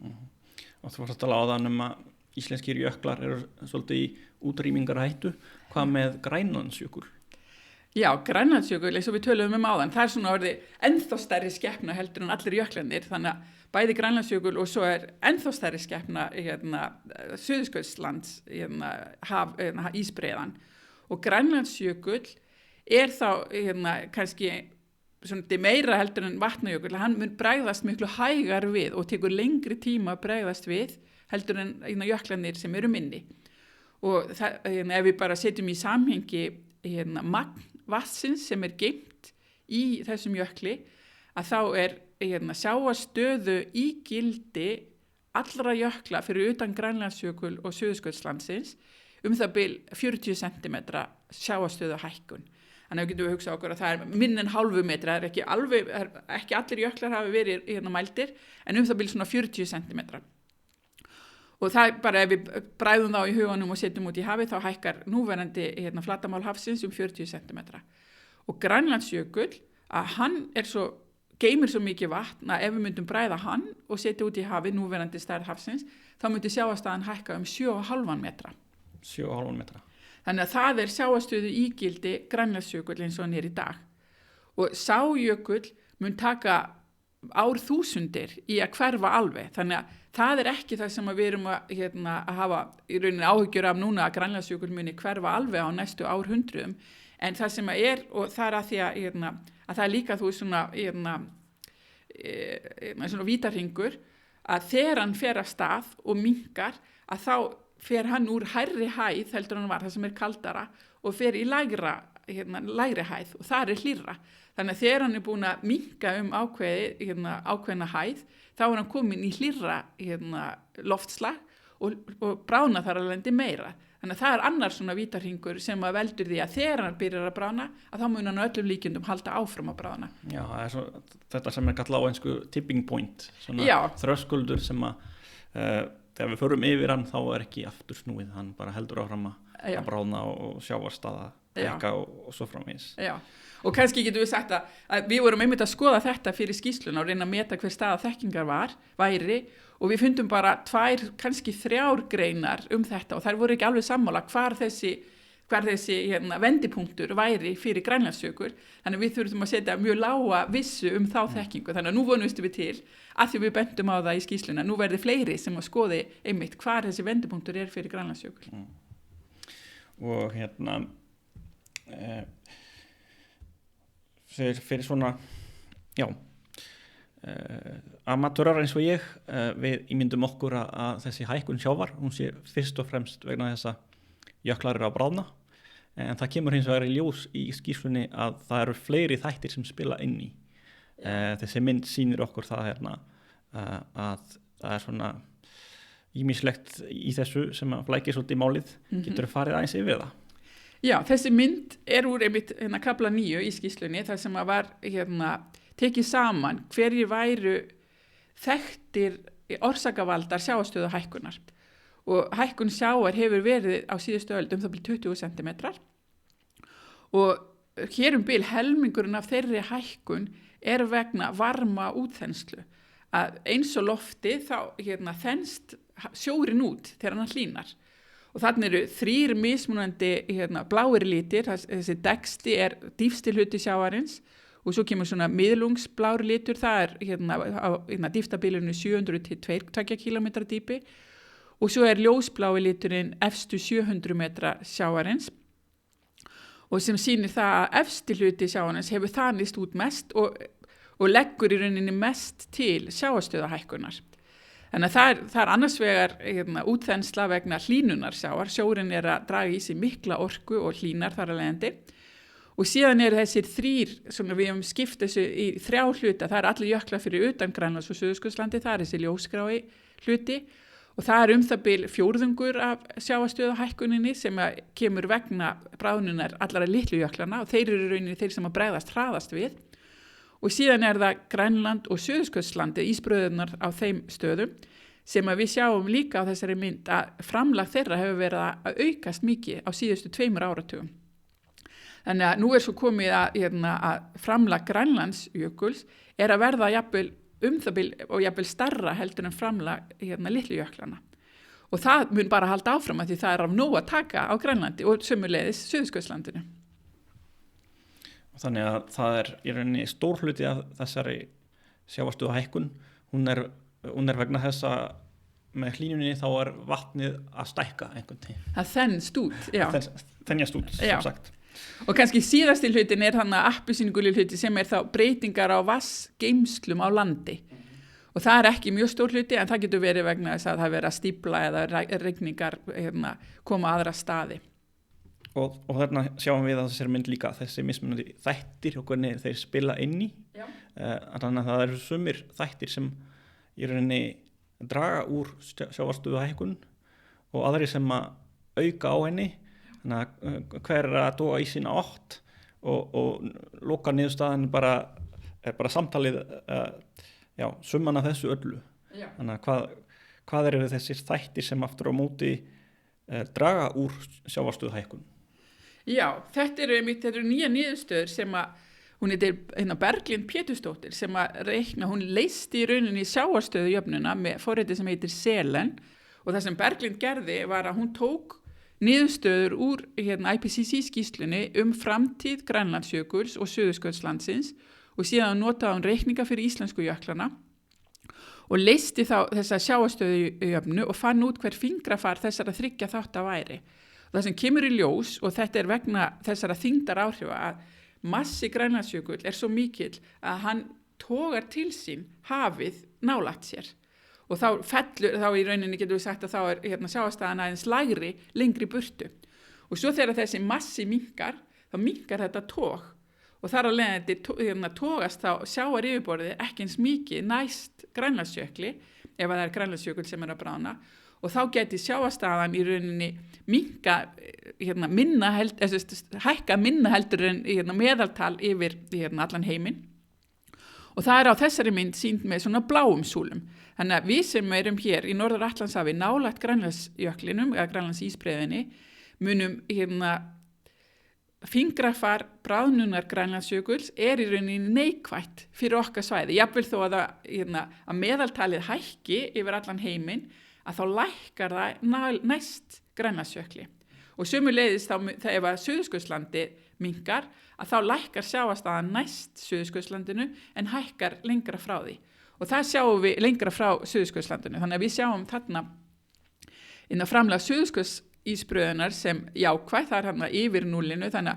Og þú varst að tala á þann að íslenskir jöklar eru svolítið í útrýmingarhættu. Hvað með Grænlandsjökul? Já, Grænlandsjökul, eins og við töluðum áðan, það svona orðið ennþá stærri skepna heldur en allir jöklarnir, þannig að bæði Grænlandsjökul og svo ennþá stærri skepna Suðurskautslands ísbreiðan og Grænlandsjökull þá kannski svona meira heldur en Vatnajökull, hann mun bregðast miklu hægar við og tekur lengri tíma að bregðast við heldur en jöklarnir sem eru minni. Og það, ef við bara setjum í samhengi magn vatnsins sem geymt í þessum jökli, að þá sjávarstöðu ígildi allra jökla fyrir utan Grænlandsjökul og Suðurskautslandsins það bil 40 cm sjávarstöðu hækkun. Þannig að getum við hugsað okkur að það minn en hálfu metra, ekki allir jöklar hafi verið mældir, en það bil svona 40 cm. Og það bara ef við bræðum þá í huganum og setjum út í hafið, þá hækkar núverandi flatarmál hafsins 40 cm. Og Grænlandsjökull, að hann geymir svo mikið vatn að ef við myndum bræða hann og setja út í hafið núverandi stærð hafsins, þá myndi sjávarstaðan hækka 7,5 metra. 7,5 metra. Þannig að það sjávarstöðu ígildi Grænlandsjökull eins og hann í dag. Og sá jökull mun taka árþúsundir í að hverfa alveg. Þannig að það ekki það sem við erum að hafa í rauninni áhyggjur af núna að Grænlandsjökull muni hverfa alveg á næstu árhundruðum. En það sem og það að því að það líka svona vítarhingur, að þegar hann fer af stað og minnkar, að þá fer hann úr hærri hæð heldur hann var, það sem kaldara, og fer í lægri hæð og það hlýrra. Þannig að þegar hann búin að minnka ákveðna hæð, þá hann komin í hlýrra loftslag og brána þar alveg meira. Þannig að það annar svona vítarhingur sem að veldur því að þegar hann byrjar að brána, að þá mun hann öllum líkindum halda áfram að brána. Já, þetta sem kallað á ensku tipping point, svona þröskuldur sem að þegar við förum yfir hann þá ekki aftur snúið, hann bara heldur áfram að brána og sjávarstaða eka og svo framvegis. Já, og kannski getum við sagt að við vorum einmitt að skoða þetta fyrir skýrsluna og reyna að meta hver staða þekkingar væri, og við fundum bara 2, kannski 3 greinar þetta og þær voru ekki alveg sammála hvar þessi vendipunktur væri fyrir Grænlandsjökull. Þannig við þurfum að setja mjög lága vissu þá þekkingu. Þannig að nú vonumstum við til, að því við bentum á það í skýrsluna, nú verði fleiri sem að skoði einmitt hvar þessi vendipunktur fyrir Grænlandsjökull. Og fyrir svona amatúrar eins og ég, við ímyndum okkur að þessi hækkun sjávar, hún sé fyrst og fremst vegna þess að jöklar að bráðna, en það kemur hins vegar í ljós í skýrslunni að það eru fleiri þættir sem spila inn í. Þessi mynd sýnir okkur það að það svona ýmislegt í þessu sem að flækir svolítið málið. Getur farið aðeins yfir það? Já, þessi mynd úr einmitt kafla 9 í skýrslunni, þar sem að var tekið saman hverjir væru þekktir orsakavaldar sjávarstöðu hækkunar. Og hækkun sjávar hefur verið á síðustu öld það bil 20 cm. Og hér bil helmingurinn af þeirri hækkun vegna varma útþenslu. Að eins og lofti þá þenst sjórinn út þegar hann hlýnar. Og þannig eru 3 mismunandi bláir litir, þessi dexti dýpsti hluti sjávarins, og svo kemur svona miðlungsblár litur, það á dýptabilinu 700 til 2 km dýpi, og svo ljósblái liturinn efstu 700 metra sjávarins, og sem sýnir það að efsti hluti sjávarins hefur þanist út mest og leggur í rauninni mest til sjávarstöðahækkunar. Þannig að það annars vegar útþensla vegna hlýnunar sjávar, sjórinn að draga í sig mikla orku og hlýnar þar að leiðandi. Og síðan þessir 3, svona við höfum skipt þessu í 3 hluta, það allir jöklar fyrir utan Grænlands og Suðurskautslandið, það þessi ljósgrái hluti, og það það bil 4 af sjávarstöðuhækkuninni sem kemur vegna bráðnunar allara litlu jöklana, og þeir eru rauninni þeir sem að bregðast hraðast við. Og síðan það Grænland og Suðurskautslandið, ísbrauðurnar á þeim stöðum, sem að við sjáum líka á þessari mynd að framlag þeirra hefur verið að aukast mikið á síðustu 2 áratugum. Þannig að nú svo komið að framlag Grænlandsjökuls að verða jafnvel það bil og jafnvel stærra heldur en framlag litlu jöklana. Og það mun bara halda áfram að því það af nóg að taka á Grænlandi og sömuleiðis Suðurskautslandinu. Þannig að það í rauninni stór hluti af þessari sjávarstöðuhækkun, hún vegna þess að með hlýnunni þá vatnið að stækka einhvern tíð. Það þenst út, já. Þenjast út, sem sagt. Og kannski síðasti hlutin þannig appelsínuguli hluti sem þá breytingar á vassgeymslum á landi. Og það ekki mjög stór hluti en það getur verið vegna þess að það vera stípla eða regningar koma aðra staði. Og þarna sjáum við að þessari mynd líka þessi mismunandi þættir og hvernig þeir spila inn í. Þannig að það eru sumir þættir sem í rauninni draga úr sjávarstöðuhækkun og aðrir sem að auka á henni. Þannig að hver að toga í sína átt og loka niðurstaðan er bara samtalið summan af þessu öllu. Já. Þannig að hvað eru þessir þættir sem aftur á móti draga úr sjávarstöðuhækkun? Já, þetta eru nýja niðurstöður sem að hún Berglind Pétursdóttir sem að reikna, hún leysti í rauninni sjávarstöðujöfnuna með forriti sem heitir Selen og það sem Berglind gerði var að hún tók niðurstöður úr IPCC skýrslunni framtíð Grænlandsjökuls og Suðurskautslandsins og síðan notaði hún reikninga fyrir íslensku jöklana og leysti þá þessa sjávarstöðujöfnu og fann út hver fingrafar þessara þriggja þátta væri. Og það sem kemur í ljós, og þetta vegna þessara þyngdar áhrifa, að massi Grænlandsjökull svo mikill að hann togar til sín hafið nálægt sér. Og þá í rauninni getum við sagt að þá sjávarstaðan aðeins lægri, lengri burtu. Og svo þegar þessi massi minnkar, þá minnkar þetta tog. Og þar á leiðandi togast þá sjávar yfirborðið ekki eins mikið næst Grænlandsjökli, ef það Grænlandsjökull sem að bráðna. Og þá geti sjávarstaðan í rauninni hækka minna heldur en meðaltal yfir allan heiminn. Og það á þessari mynd sýnt með svona bláum súlum. Þannig að við sem erum hér í Norður-Atlantshafi nálægt Grænlandsjöklinum eða Grænlandsísbreiðunni munum fingrafar bráðnunar Grænlandsjökuls í rauninni neikvætt fyrir okkar svæði. Jafnvel þó að meðaltalið hækki yfir allan heiminn að þá lækkar það næst Grænlandsjökli. Og sömuleiðis þá ef að Suðurskautslandið minnkar að þá lækkar sjávarstaðan næst Suðurskautslandinu en hækkar lengra frá því. Og það sjáum við lengra frá Suðurskautslandinu. Þannig að við sjáum þarna framlag Suðurskautsísbrauðunar sem jákvæð, það þarna yfir núllinu, þannig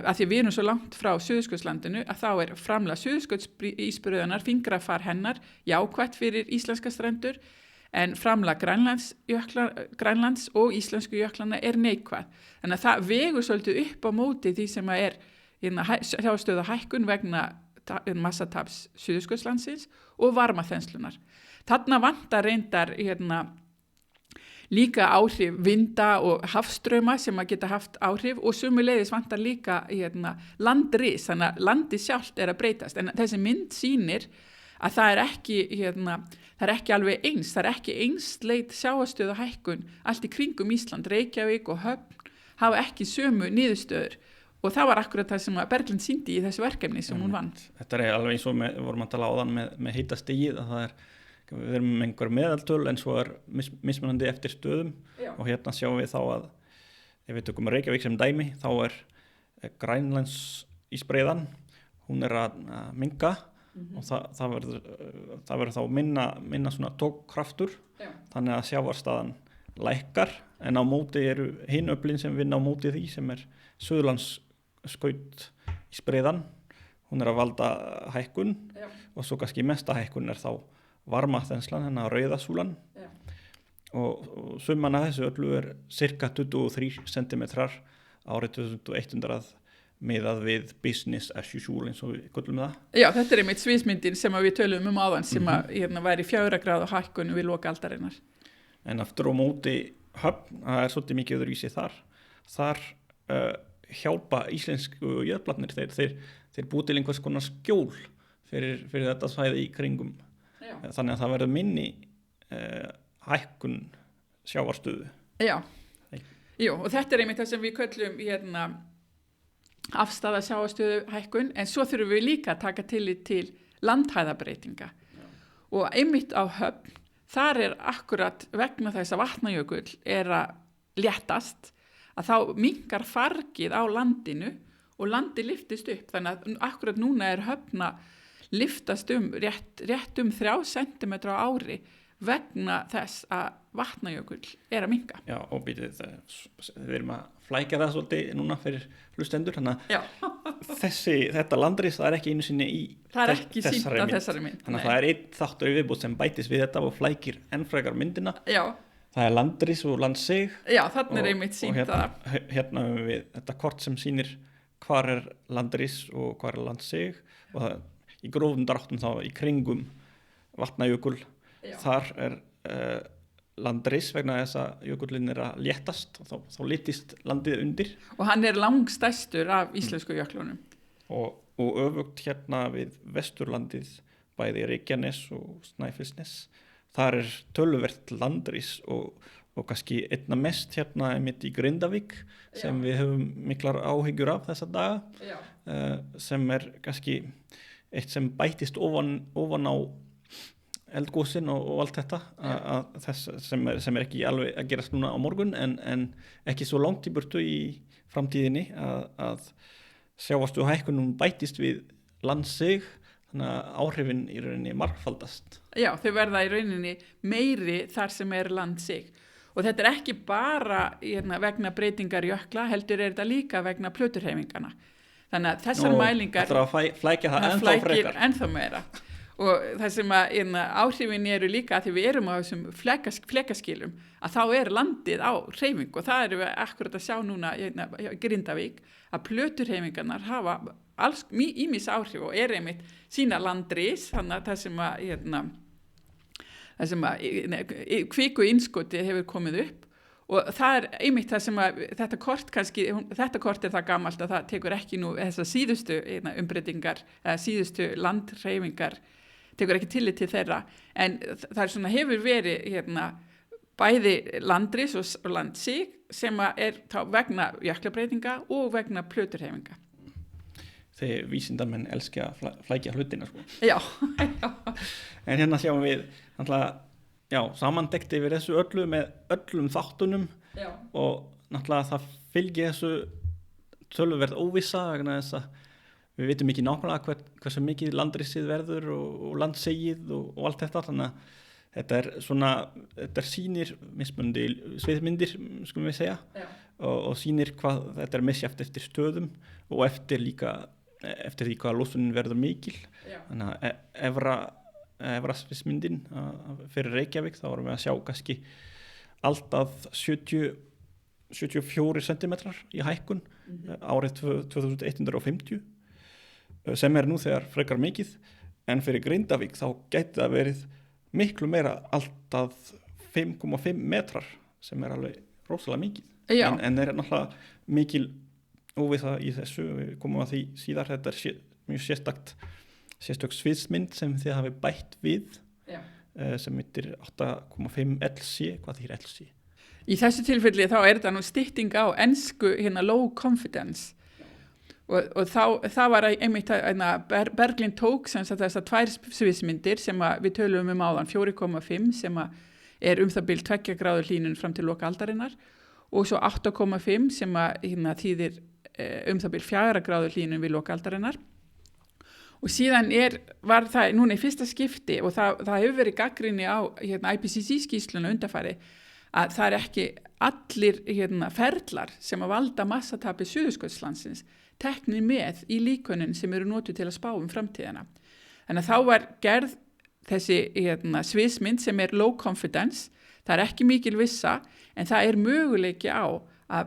að því við erum svo langt frá Suðurskautslandinu að þá framlag Suðurskautsísbrauðunar, fingrafar hennar, jákvætt fyrir íslenska strendur, en framlag Grænlands og íslensku jöklana neikvæð. Þannig að það vegur svolítið upp á móti því sem að sjávarstöðuhækkun vegna massataps Suðurskautslandsins og varmaþenslunar. Þarna vantar reyndar líka áhrif vinda og hafstrauma sem að geta haft áhrif og sömuleiðis vantar líka landris, þannig að landi sjálft að breytast. En þessi mynd sýnir að það ekki alveg eins, það ekki einsleit sjávarstöðuhækkun allt í kringum Ísland, Reykjavík og Höfn hafa ekki sömu niðurstöður og það var akkurat það sem Berglind sýndi í þessu verkefni sem hún vann. Þetta alveg eins og vorum að tala áðan með hitastigið að við erum með einhver meðaltöl en svo mismunandi eftir stöðum. Já. Og hérna sjáum við þá að ef við tökum Reykjavík sem dæmi þá Grænlandsísbreiðan, hún að minnka. Og það verður þá minna svona tókkraftur. Já. Þannig að sjávarstaðan lækkar en á móti eru hin öflin sem vinna á móti því sem Suðurlandsskaut í spreiðan. Hún að valda hækkun. Já. Og svo kannski mesta hækkun þá varmaþenslan, hennar rauðasúlan. Já. Og summan af þessu öllu cirka 23 cm árið 2100 miðað við business as usual eins og við köllum það. Já, þetta einmitt sviðsmyndin sem við tölum áðan sem væri 4 gráðu hækkun við lok aldarinnar. En aftur á móti Höfn, það svolítið mikið öðruvísi þar. Þar hjálpa íslensku jöflarnir, þeir búi til einhvers konar skjól fyrir þetta svæði í kringum. Já. Þannig að það verður minni hækkun sjávarstöðu. Já. Jú, og þetta einmitt það sem við köllum afstaða sjávarstöðu hækkun, en svo þurfum við líka að taka tillit til landhæðabreytinga. Já. Og einmitt á Höfn, þar akkurat vegna þess að Vatnajökull að léttast, að þá minnkar fargið á landinu og landi lyftist upp. Þannig að akkurat núna Höfn að lyftast rétt 3 cm á ári vegna þess að Vatnajökull að minnka. Já, og býtið, við erum að flækja það svolítið núna fyrir hlustendur, þannig að þetta landris, það ekki einu sinni í þessari mynd. Þannig að það einn þáttur í viðbútt sem bætist við þetta og flækir enn frekar myndina. Já. Það landris og landsig. Já, þannig einmitt sýnt það. Hérna höfum við þetta kort sem sýnir hvar landris og hvar landsig, og það, í grófum dráttum þá í kringum Vatnajökull. Þar landris vegna þess að jökullinn að léttast og þá litist landið undir. Og hann langstærstur af íslensku jöklunum. Og öfugt hérna við vesturlandið, bæði Reykjanes og Snæfellsnes. Þar töluvert landris og kannski einna mest hérna mitt í Grindavík sem við höfum miklar áhyggjur af þessa daga, sem kannski eitt sem bætist ofan á eldgósin og allt þetta, þess sem ekki alveg að gerast núna á morgun en ekki svo langt í burtu í framtíðinni að sjávastu hækkunum bætist við landsig, þannig að áhrifin í rauninni margfaldast. Já, þau verða í rauninni meiri þar sem landsig. Og þetta ekki bara vegna breytingar jökla, heldur þetta líka vegna plöturhreyfingana. Þannig að þessar mælingar Það að flækja það ennþá frekar. Ennþá meira. Og það sem áhrifin eru líka því við erum á þessum flekaskilum, að þá landið á hreyfing, og það erum við akkurat að sjá núna í Grindavík, að plöturhreyfingarnar hafa ýmis áhrif og einmitt sína landris, þannig að það sem kviku innskoti hefur komið upp, og það einmitt það sem þetta kort það gamalt að það tekur ekki nú þessar síðustu umbreytingar eða síðustu landhreyfingar, tekur ekki tillit til þeirra, en það svona hefur verið bæði landris og landsig sem þá vegna jöklabreytinga og vegna plöturhreyfinga. Þeir vísindamenn elska að flækja hlutina, sko. Já. En hérna sjáum við samandekti yfir þessu öllu með öllum þáttunum. Já. Og náttúrulega það fylgir þessu töluverð óvissa vegna þess að við vitum ekki nákvæmlega hversu mikið landrisið verður og landsegið og allt þetta, þannig að þetta sýnir mismunandi sviðmyndir, skulum við segja, og sýnir hvað þetta misjafnt eftir stöðum og eftir því hvað losunin verður mikil. Já. Þannig að efra sviðmyndin fyrir Reykjavík, þá erum við að sjá kannski allt að 74 centimetrar í hækkun árið 2150, sem nú þegar frekar mikið, en fyrir Grindavík þá gæti það verið miklu meira, allt að 5,5 metrar, sem alveg rosalega mikið. En það náttúrulega mikil óvissa í þessu, við komum að því síðar, þetta mjög sérstök sviðsmynd sem þið hafi bætt við, sem heitir 8,5 LC, hvað þýr LC? Í þessu tilfelli þá þetta nú stytting á ensku low confidence, og það var einmitt Berglind tók sem þessar tvær sviðsmyndir sem við tölum áðan, 4,5 sem það bil 2 gráður hlýnun fram til loka aldarinnar, og svo 8,5 sem þýðir það bil 4 gráður hlýnun við loka aldarinnar. Og síðan var það núna í fyrsta skipti, og það hefur verið gagnrýni á IPCC skýrsluna undanfari, að það ekki allir ferlar sem að valda massatapi Suðurskautslandsins teknir með í líkönnin sem notuð til að spá framtíðina. Þannig að þá var gerð þessi sviðsmynd sem low confidence, það ekki mikil vissa, en það möguleiki á að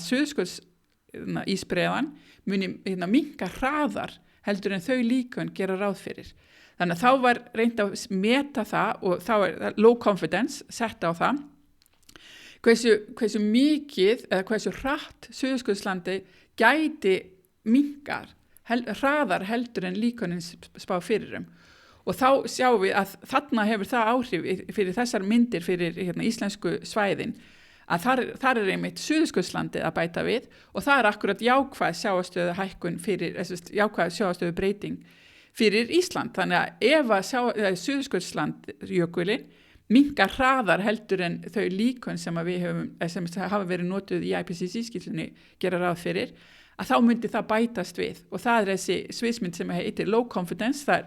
Suðurskautsísbreiðan muni minnka hraðar heldur en þau líkön gera ráð fyrir. Þannig að þá var reynt að meta það, og þá low confidence sett á það, hversu mikið eða hversu hratt Suðurskautlandi gæti minnkar hraðar heldur en líkönnin spá fyrir og þá sjáum við að þarna hefur það áhrif fyrir þessar myndir fyrir íslensku svæðin, að þar einmitt Suðurskautslandið að bæta við, og það akkurat jákvæð sjávarstöðu hækkun jákvæð sjávarstöðu breyting fyrir Ísland. Þannig að ef að Suðurskautslandjökullinn minnkar hraðar heldur en þau líkön sem hafa verið notuð í IPCC-skýrslunni gera ráð fyrir, að þá myndi það bætast við, og það þessi sviðsmynd sem heitir low confidence, það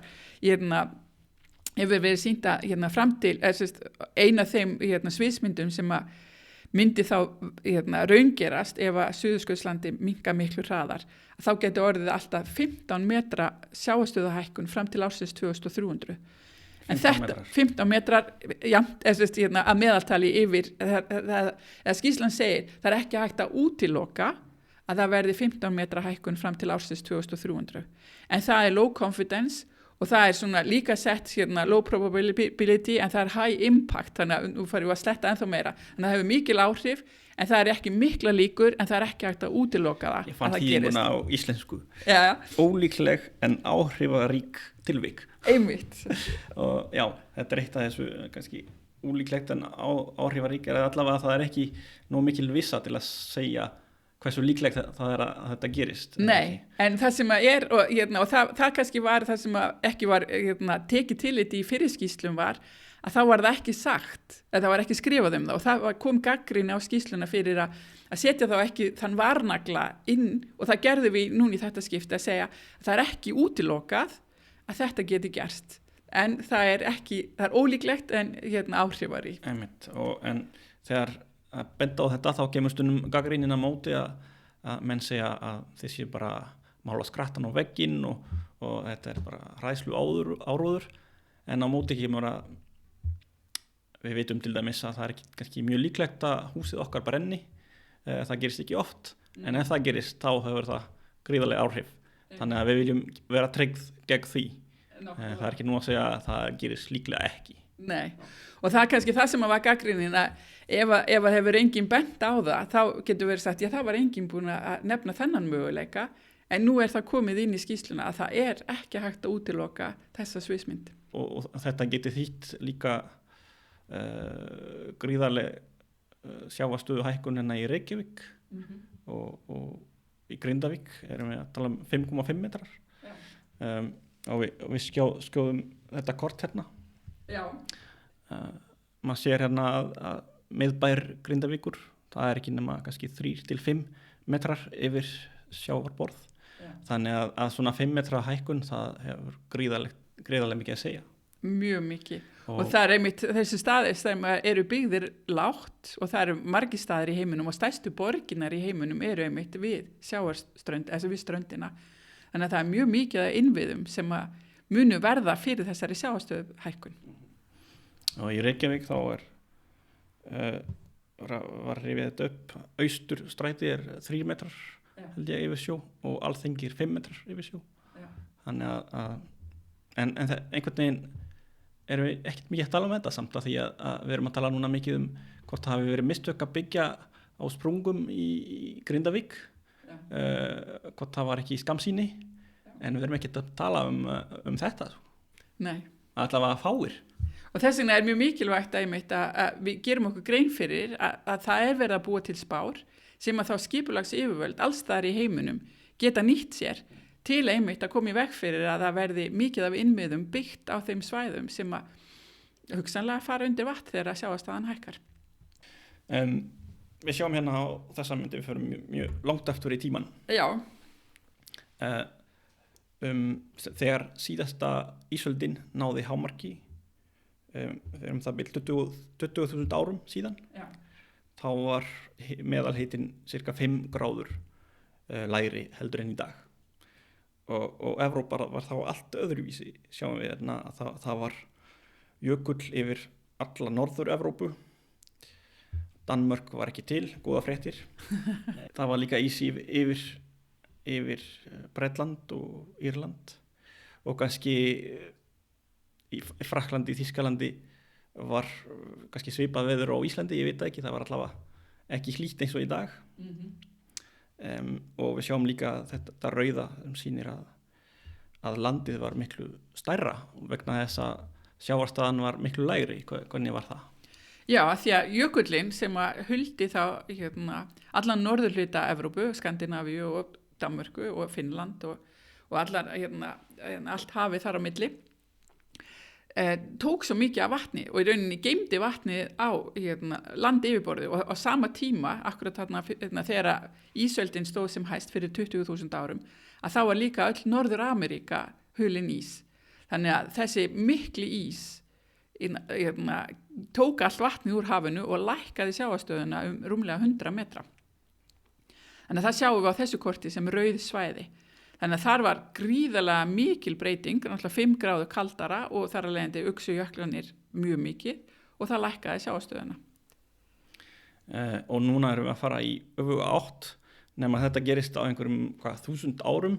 hefur verið sýnda hérna fram til eina þeim hérna sviðsmyndum sem að myndi þá hérna raungerast ef að Suðurskauðslandi minnka miklu hraðar, þá getur orðið alltaf 15 metra sjávarstöðuhækkun fram til ársins 2300. En þetta 15 metrar hérna, að meðaltali yfir, eða skýrslan segir, það er ekki hægt að útiloka að það verði 15 metra hækkun fram til ársins 2300. En það er low confidence og það er svona líka sett hérna, low probability en það er high impact, þannig að nú farum við að sletta ennþá meira. Þannig að það hefur mikil áhrif en það er ekki mikla líkur en það er ekki hægt að útiloka það. Ég fann þýðinguna á íslensku. Já. Ólíkleg en áhrifarík tilvik. Einmitt. Og já, þetta er eitt af þessu kannski ólíklegt en áhrifarík er allavega að það er ekki nóg mikil vissa til að segja hversu líklegt það er að þetta gerist. Nei, en það sem er, og það kannski var það sem ekki var tekið til þetta í fyrirskýslum var að þá var það ekki sagt, eða það var ekki skrifað um það og það kom gagnrýni á skýsluna fyrir að setja þá ekki þann varnagla inn og það gerðum við núna í þetta skipti að segja að það er ekki útilokað að þetta geti gerst. En það er ólíklegt en áhrifaríkt. Einmitt, en þegar að benda á þetta þá kemur stundum gagnrýnin á móti að menn segja að þeir séu bara mála skrattan á vegginn og þetta er bara hræðslu áróður en á móti kemur að við vitum til dæmis að það er ekki kannski mjög líklegt að húsið okkar brenni, það gerist ekki oft en ef það gerist þá hefur það gríðarlega áhrif þannig að við viljum vera tryggð gegn því. Það er ekki nú að segja að það gerist líklega ekki. Nei, og það er kannski það sem var gagnrýnin að ef að hefur enginn bent á það, þá getur verið sagt, já það var enginn búin að nefna þennan möguleika, en nú er það komið inn í skýrsluna að það er ekki hægt að útiloka þessa sviðsmynd. Og þetta getur þýtt líka gríðarleg sjávarstöðu hækkunina í Reykjavík og í Grindavík erum við að tala um 5,5 metrar og við skjóðum þetta kort hérna. Já. Maður sér hérna að miðbær Grindavíkur, það er ekki nema kannski 3-5 metrar yfir sjávarborð. Þannig að svona 5 metra hækkun, það hefur gríðarlega mikið að segja. Mjög mikið. Og það er einmitt þessi staðir sem eru byggðir lágt og það eru margir staðir í heiminum og stærstu borginar í heiminum eru einmitt við sjávarströnd, við ströndina. Þannig að það er mjög mikið að innviðum sem að munu verða fyrir þessari sjávarstöðu hækkun. Og í Reykjavík þá var rifið þetta upp Austurstræti er 3 metrar held ég yfir sjó og Alþingi er 5 metrar yfir sjó. Þannig að en einhvern veginn erum við ekkert mikið að tala um þetta samt að því að við erum að tala núna mikið um hvort það hafi verið mistök að byggja á sprungum í Grindavík hvort það var ekki í skammsýni en við erum ekkert að tala um þetta. Nei. Allavega fáir. Og þess vegna er mjög mikilvægt að við gerum okkur grein fyrir að það er verið að búa til spár sem að þá skipulags yfirvöld alls staðar í heiminum geta nýtt sér til einmitt að koma í veg fyrir að það verði mikið af innmiðum byggt á þeim svæðum sem að hugsanlega fara undir vatn þegar að sjávarstaðan hækkar. Við sjáum hérna á þessa myndi við förum mjög langt eftir í tíman. Já. Þegar síðasta ísöldin náði hámarki þegar það byrjum 20.000 árum síðan þá var meðalheitin cirka 5 gráður lægri heldur enn í dag og Evrópa var þá allt öðruvísi sjáum við hérna að það var jökull yfir alla Norður-Evrópu Danmörk var ekki til, góða fréttir það var líka ís yfir Bretland og Írland og kannski í Frakklandi, í Þýskalandi var kannski svipað veður á Íslandi, ég veit það ekki, það var allavega ekki hlýtt eins og í dag og við sjáum líka þetta rauða sem sýnir að landið var miklu stærra vegna þess að sjávarstaðan var miklu lægri, hvernig var það? Já, því að jökullinn sem að huldi þá allan norðurhluta Evrópu, Skandinavíu og Danmörku og Finnland og allar, allt hafið þar á milli tók svo mikið af vatni og í rauninni geymdi vatni á landi yfirborði og á sama tíma akkurat þarna þegar ísöldin stóð sem hæst fyrir 20.000 árum að þá var líka öll Norður-Ameríka hulin ís Þannig að þessi mikli ís tók allt vatnið úr hafinu og lækkaði sjávarstöðuna rúmlega 100 metra. Þannig að það sjáum við á þessu korti sem rauð svæði. Þannig að þar var gríðarlega mikil breyting, náttúrulega 5 gráðu kaldara og þar að leiðandi uxu jöklarnir mjög mikið og það lækkaði sjávarstöðuna. Og núna erum við að fara í öfuga átt nema þetta gerist á einhverjum 1000 árum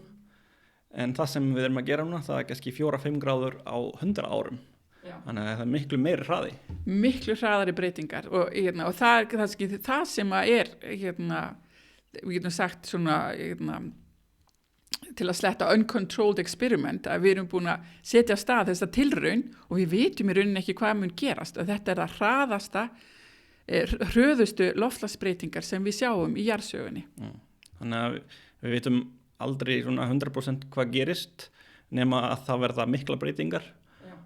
en það sem við erum að gera núna það kannski 4-5 gráður á 100 árum. Já. Þannig að það er miklu meiri hraði. Miklu hraðari breytingar og það er kannski það sem að við getum sagt svona til að sletta uncontrolled experiment að við erum búin að setja af stað þessa tilraun og við vitum í rauninni ekki hvað mun gerast og þetta er það hraðasta hröðustu loftslagsbreytingar sem við sjáum í jarðsögunni. Þannig að við vitum aldrei svona 100% hvað gerist nema að það verða mikla breytingar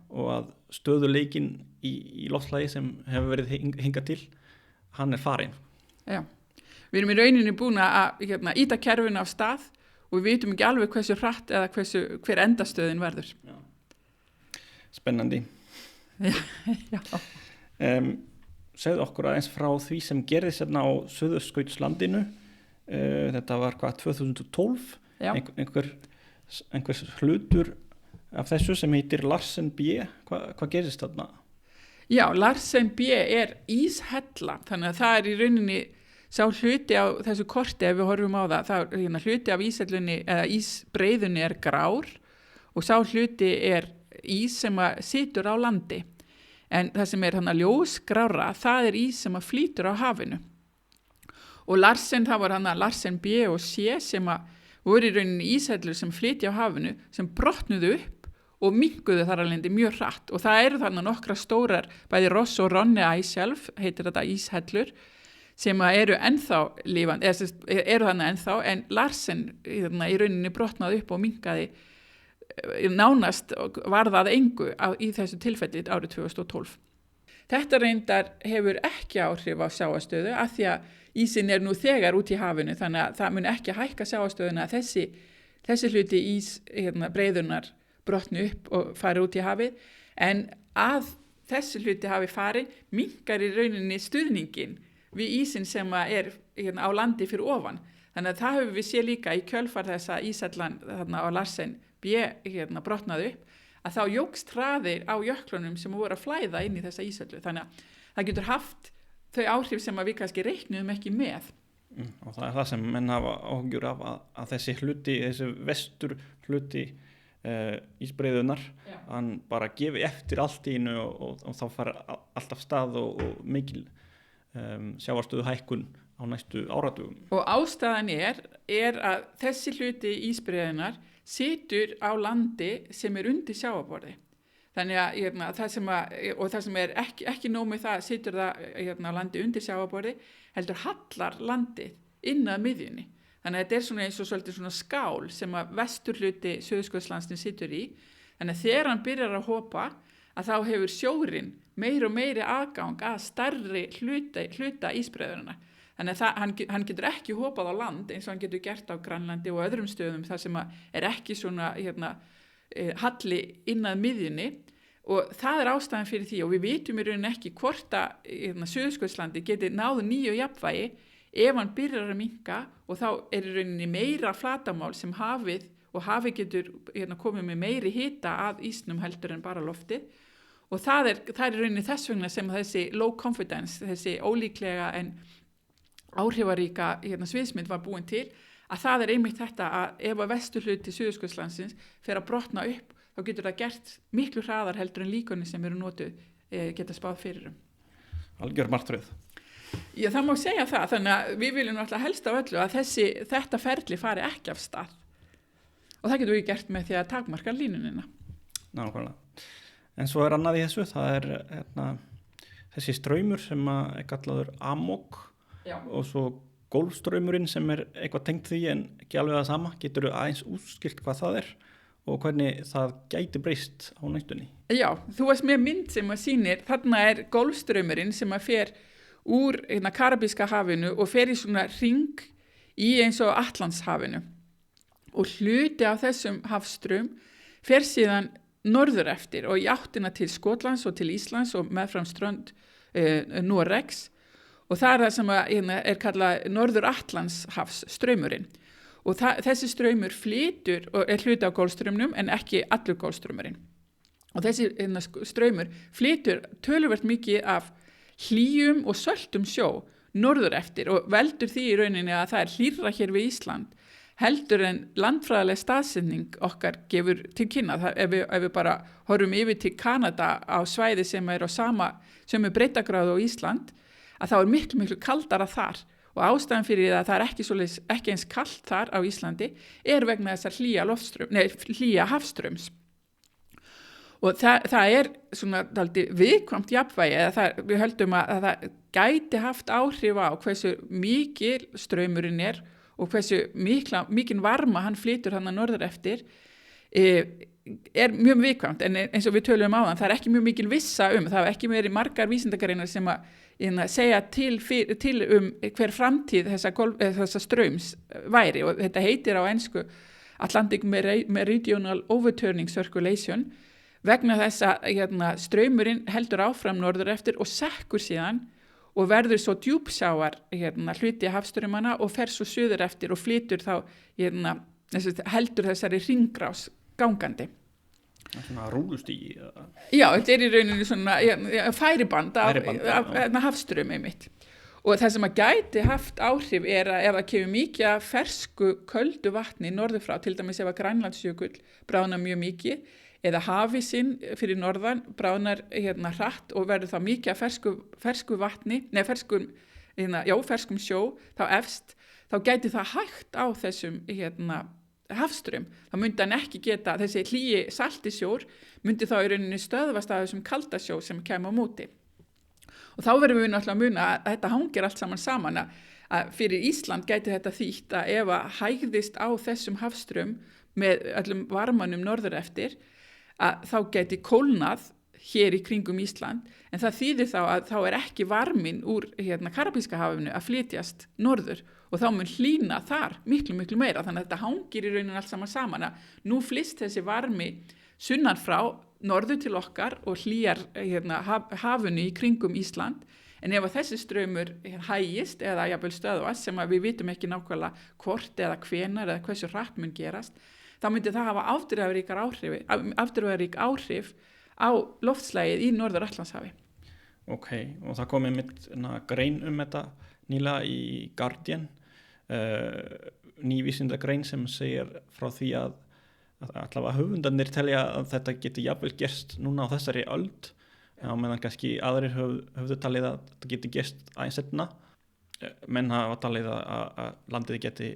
og að stöðuleikin í loftslagi sem hefur verið hingað til, hann er farinn. Já, við erum í rauninni búin að íta kerfinu af stað og við vitum ekki alveg hversu hratt eða hver endastöðin verður. Já. Spennandi. Já. Segðu okkur aðeins frá því sem gerðist hérna á Suðurskautslandinu. Þetta var 2012, einhvers hlutur af þessu sem heitir Larsen B. Hvað gerist þarna? Já, Larsen B er íshella, þannig að það er í rauninni sá hluti á þessu korti ef við horfum á það hluti af íshellunni eða ísbreiðunni er grár og sá hluti er ís sem að situr á landi. En það sem er ljósgrára, það er ís sem að flýtur á hafinu. Og Larsen, það var Larsen B og C sem að voru í rauninni íshellur sem flytja á hafinu sem brotnuðu upp og minnkuðu þar alveg mjög hratt og það eru nokkra stórar, bæði Ross og Ronne Ice-shelf, heitir þetta íshellur, sem eru ennþá lifandi, eru ennþá, en Larsen í rauninni brotnaði upp og minnkaði nánast var það engu í þessu tilfelli árið 2012. Þetta reyndar hefur ekki áhrif á sjávarstöðu af því að ísinn er nú þegar út í hafinu þannig að það mun ekki hækka sjávarstöðuna að þessi hluti ís breiðunar brotnu upp og fari út í hafið en að þessi hluti hafi farið minnkar í rauninni stuðningin við ísinn sem er á landi fyrir ofan. Þannig að það höfum við séð líka í kjölfar þess að íshellan á Larsen B brotnaði upp að þá jókst hraðir á jöklunum sem voru að flæða inn í þessa íshellu. Þannig að það getur haft þau áhrif sem við kannski reiknuðum ekki með. Og það er það sem menn hafa áhugjur af að þessi vestur hluti ísbreiðunar, hann bara gefi eftir allt í einu og þá fara alltaf stað og mikil sjávarstöðu hækkun á næstu áratugum. Og ástæðan er að þessi hluti ísbreiðunar situr á landi sem er undir sjávarborði. Þannig að það sem er ekki nóg með það situr það á landi undir sjávarborði heldur hallar landið inn að miðjunni. Þannig að þetta er svona eins og svolítið svona skál sem að vesturhluti Suðurskautslandsins situr í. Þannig að þegar hann byrjar að hopa að þá hefur sjórinn meiri og meiri aðgang að stærri hluta ísbreiðurinnar. Þannig að hann getur ekki hopað á land eins og hann getur gert á Grænlandi og öðrum stöðum þar sem er ekki svona halli inn að miðjunni og það er ástæðan fyrir því og við vitum í rauninni ekki hvort að Suðurskautslandi geti náð nýju jafnvægi ef hann byrjar að minnka og þá er í rauninni meira flatamál sem hafið getur komið með meiri hita að ísnum heldur en bara loftið og það er í rauninni þess vegna sem þessi low confidence, þessi ólíklega en áhrifaríka sviðsmynd var búin til að það er einmitt þetta að ef að vesturhluti Suðurskautslandsins fer að brotna upp þá getur það gert miklu hraðar heldur en líkunni sem eru notuð geta spáð fyrir Algjör martröð. Já, það má segja það, þannig að við viljum alltaf helst af öllu að þetta ferli fari ekki af stað og það getur við gert með því að takmarka línunina. Nákvæmlega. En svo er annað í þessu, það er þessi straumur sem er kallaður amok. Já. Og svo golfstraumurinn sem er eitthvað tengt því en ekki alveg það sama. Getur þú aðeins útskýrt hvað það er og hvernig það gæti breyst á næstunni? Já, þú varst með mynd sem að sýnir, þarna er golfstraumurinn sem að fer úr Karabíska hafinu og fer í svona hring í eins og Atlantshafinu og hluti af þessum hafstraum fer síðan norður eftir og í áttina til Skotlands og til Íslands og meðfram strönd Noregs og það það sem er kallað Norður Atlantshafs straumurinn og þessi straumur flytur og hluti á Golfstraumnum en ekki allur Golfstraumurinn og þessi straumur flytur töluvert mikið af hlýjum og söltum sjó norður eftir og veldur því í rauninni að það hlýrra hér við Ísland heldur en landfræðileg staðsetning okkar gefur til kynna. Ef við bara horfum yfir til Kanada á svæði sem er á sömu breiddargráðu á Ísland, að þá er miklu, miklu kaldara þar og ástæðan fyrir það að það er ekki eins kalt þar á Íslandi er vegna þessar hlýja hafstraums. Og það er svona dálítið viðkvæmt jafnvægi, við höldum að það gæti haft áhrif á hversu mikil straumurinn er og hversu mikinn varma hann flytur hann að norður eftir er mjög viðkvæmt en eins og við tölum áðan, það er ekki mjög mikil vissa það er ekki verið margar vísindagreinar sem að segja til hver framtíð þessa straums væri og þetta heitir á ensku Atlantic Meridional Overturning Circulation vegna þess að straumurinn heldur áfram norður eftir og sekkur síðan og verður svo djúpsjávar hluti hafstraumana og fer svo suður eftir og flytur þá heldur þessari hringrás gangandi. Svona rúlustígi? Já, þetta er í rauninni svona færiband af hafstraumi mitt. Og það sem að gæti haft áhrif er að ef það kemur mikið af fersku köldu vatni norður frá, til dæmis ef að Grænlandsjökull bráðnar mjög mikið eða hafísinn fyrir norðan bráðnar hratt og verður þá mikið af fersku vatni, ferskum sjó, þá efst, þá gæti það hægt á þessum hafstraum. Þá myndi hann ekki geta, þessi hlýi saltisjór myndi þá í rauninni stöðvast af þessum kaldasjó sem kemur á móti. Og þá verðum við náttúrulega að muna að þetta hangir allt saman að fyrir Ísland gæti þetta þýtt að ef að hægðist á þessum hafstraum með öllum varmanum norður eftir, að þá gæti kólnað hér í kringum Ísland, en það þýðir þá að þá er ekki varminn úr Karabíska hafinu að flytjast norður og þá mun hlýna þar miklu, miklu meira, þannig að þetta hangir í rauninni allt saman að nú flyst þessi varmi sunnan frá norður til okkar og hlýjar hafinu í kringum Ísland, en ef að þessi straumur hægist eða jafnvel stöðvast sem að við vitum ekki nákvæmlega hvort eða hvenar eða hversu hratt mun gerast, þá myndi það hafa afdrifarík áhrif á loftslagið í Norður Atlantshafi. Ok, og það kom einmitt grein þetta nýlega í Guardian, nývísindagrein sem segir frá því að allavega höfundarnir telja að þetta geti jafnvel gerst núna á þessari öld, á meðan kannski aðrir höfðu talið að þetta geti gerst aðeins seinna, menn hafa talið að landið geti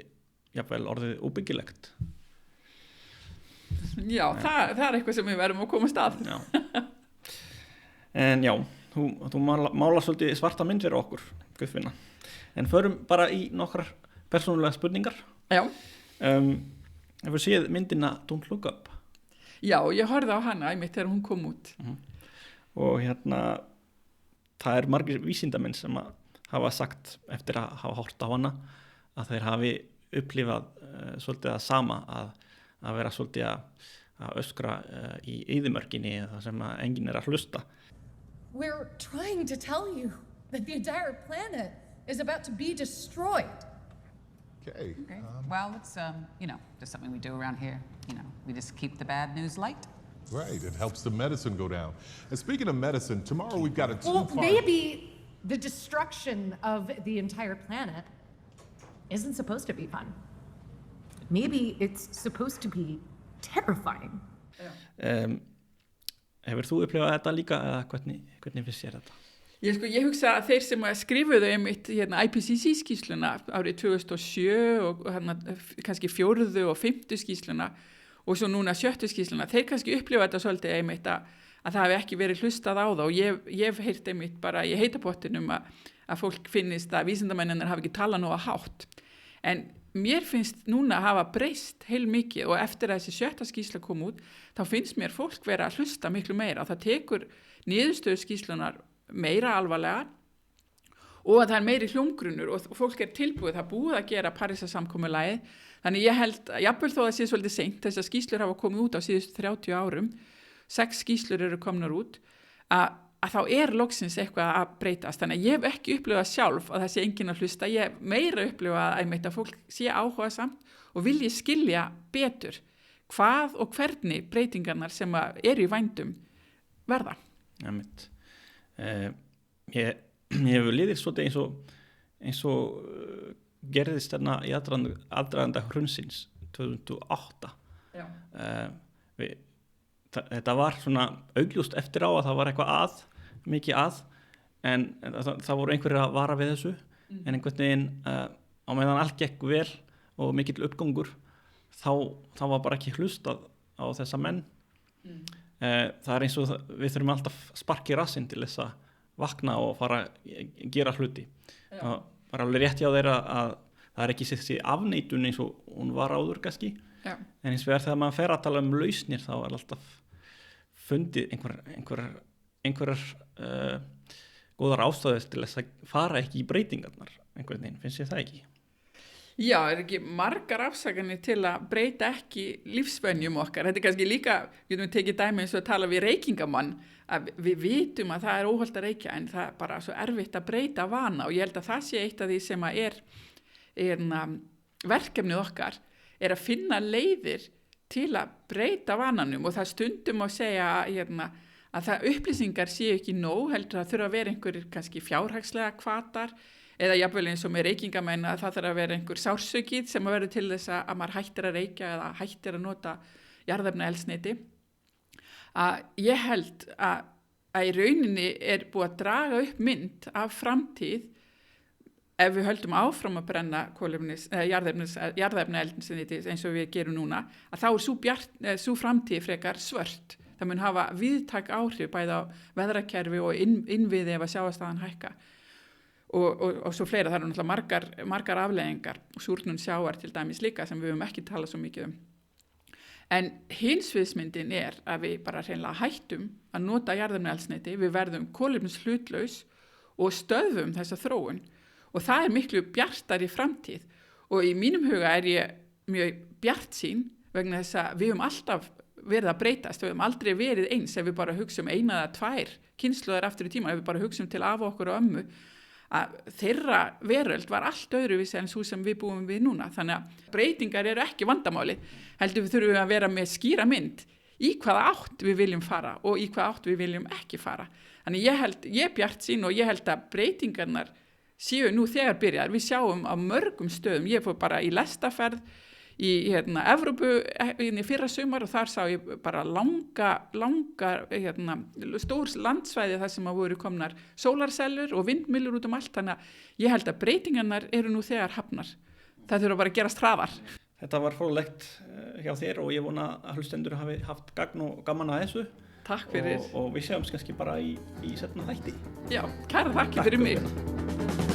jafnvel orðið óbyggilegt. Já, það er eitthvað sem við verðum að komast að. Já. En já, þú málar svolítið svarta mynd fyrir okkur, Guðfinna. En förum bara í nokkrar persónulega spurningar. Já. Hefur séð myndina Don't Look Up? Já, ég horfði á hana einmitt þegar hún kom út. Og það er margir vísindamenn sem hafa sagt eftir að hafa hort á hana að þeir hafi upplifað svolítið að sama að vera svolítið að öskra í eyðimörkinni þar sem enginn er að hlusta. We're trying to tell you that the entire planet is about to be destroyed. Okay. Well, it's, just something we do around here. We just keep the bad news light. Right, it helps the medicine go down. And speaking of medicine, tomorrow we've got a two-part... Well, maybe the destruction of the entire planet isn't supposed to be fun. Maybe it's supposed to be terrifying. Hefur þú upplifað þetta líka eða hvernig finnst þér þetta? Ég hugsa að þeir sem skrifuðu einmitt IPCC-skýrsluna árið 2007 og kannski 4. og 5. skýrsluna og svo núna 7. skýrsluna, þeir kannski upplifa þetta svolítið einmitt að það hafi ekki verið hlustað á það og ég hef heyrt einmitt bara í heitapottinum að fólk finnist að vísindamennir hafi ekki talað nóga hátt. En mér finnst núna að hafa breyst heilmikið og eftir að þessi 7. skýrsla kom út, þá finnst mér fólk vera að hlusta miklu meira og það tekur niðurstöðu skýrslunar meira alvarlega og að það er meiri hljómgrunnur og fólk er tilbúið, það búið að gera Parísarsamkomulagið, þannig ég held að jafnvel þó að það sé svolítið seint, þessar skýrslur hafa komið út á síðustu 30 árum 6 skýrslur eru komnar út, að þá loksins eitthvað að breytast. Þannig að ég hef ekki upplifað sjálf að það sé enginn að hlusta. Ég hef meira upplifað að fólk sé áhugasamt og vilji skilja betur hvað og hvernig breytingarnar sem eru í vændum verða. Einmitt. Ég hefur liðið svolítið eins og gerðist þarna í aðdraganda hrunsins 2008. Já. Þetta var svona augljóst eftir á að það var eitthvað mikið en það voru einhverjir að vara við þessu, en einhvern veginn á meðan allt gekk vel og mikill uppgangur, þá var bara ekki hlustað á þessa menn. Það eins og við þurfum alltaf sparki rassinn til þess að vakna og fara að gera hluti. Það var alveg rétt hjá þeirra að það ekki þessi afneitun eins og hún var áður kannski, en eins og þegar maður fer að tala lausnir þá alltaf fundið einhverjar góðar ástæður til þess að fara ekki í breytingarnar einhvern veginn, finnst ég það ekki? Já, ekki margar afsakanir til að breyta ekki lífsvenjum okkar. Þetta kannski líka, við getum tekið dæmi eins og að tala við reykingamann, að við vitum að það óhollt að reykja, en það bara svo erfitt að breyta vana, og ég held að það sé eitt af því sem verkefnið okkar, að finna leiðir til að breyta vananum, og það stundum að segja að það upplýsingar séu ekki nóg, heldur að þurfa að vera einhverjir kannski fjárhagslega hvatar, eða jafnvel eins og með reykingamenn að það þarf að vera einhver sársökið sem að vera til þess að maður hættir að reykja eða hættir að nota jarðefnaeldsneyti. Að ég held að í rauninni búið að draga upp mynd af framtíð ef við höldum áfram að brenna jarðefnaeldsneyti eins og við gerum núna, að þá sú framtíð frekar svört. Það mun hafa víðtæk áhrif bæði á veðrakerfi og innviði ef að sjávarstaðan hækka. Og svo fleira, það eru náttúrulega margar afleiðingar, súrnun sjávar til dæmis líka sem við höfum ekki talað svo mikið um. En hins sviðsmyndin að við bara hreinlega hættum að nota jarðefnaeldsneyti, við verðum kolefnishlutlaus og stöðvum þessa þróun, og það miklu bjartari framtíð, og í mínum huga ég mjög bjartsýn vegna þess að við höfum alltaf verið að breytast, við höfum aldrei verið eins ef við bara hugsum 1 eða 2 kynslóðir aftur í tíma, ef við bara hugsum til afa okkur og ömmu, að þeirra veröld var allt öðruvísi en svo sem við búum við núna. Þannig að breytingar eru ekki vandamáli, heldur við þurfum að vera með skýra mynd í hvaða átt við viljum fara og í hvaða átt við viljum ekki fara. Þannig ég bjartsýn, og ég held að breytingarnar séu nú þegar byrjar. Við sjáum á mörgum stöðum, ég fór bara í lestaferð í Evrópu í fyrra sumar, og þar sá ég bara langa stór landsvæði þar sem voru komnar sólarsellur og vindmyllur út allt, þannig að ég held að breytingarnar eru nú þegar hafnar. Það þurfa bara að gerast hraðar. Þetta var fróðlegt hjá þér, og ég vona að hlustendur hafi haft gagn og gaman að þessu. Takk fyrir. Og við sjáum kannski bara í seinna þætti. Já, kæra þakki fyrir mig.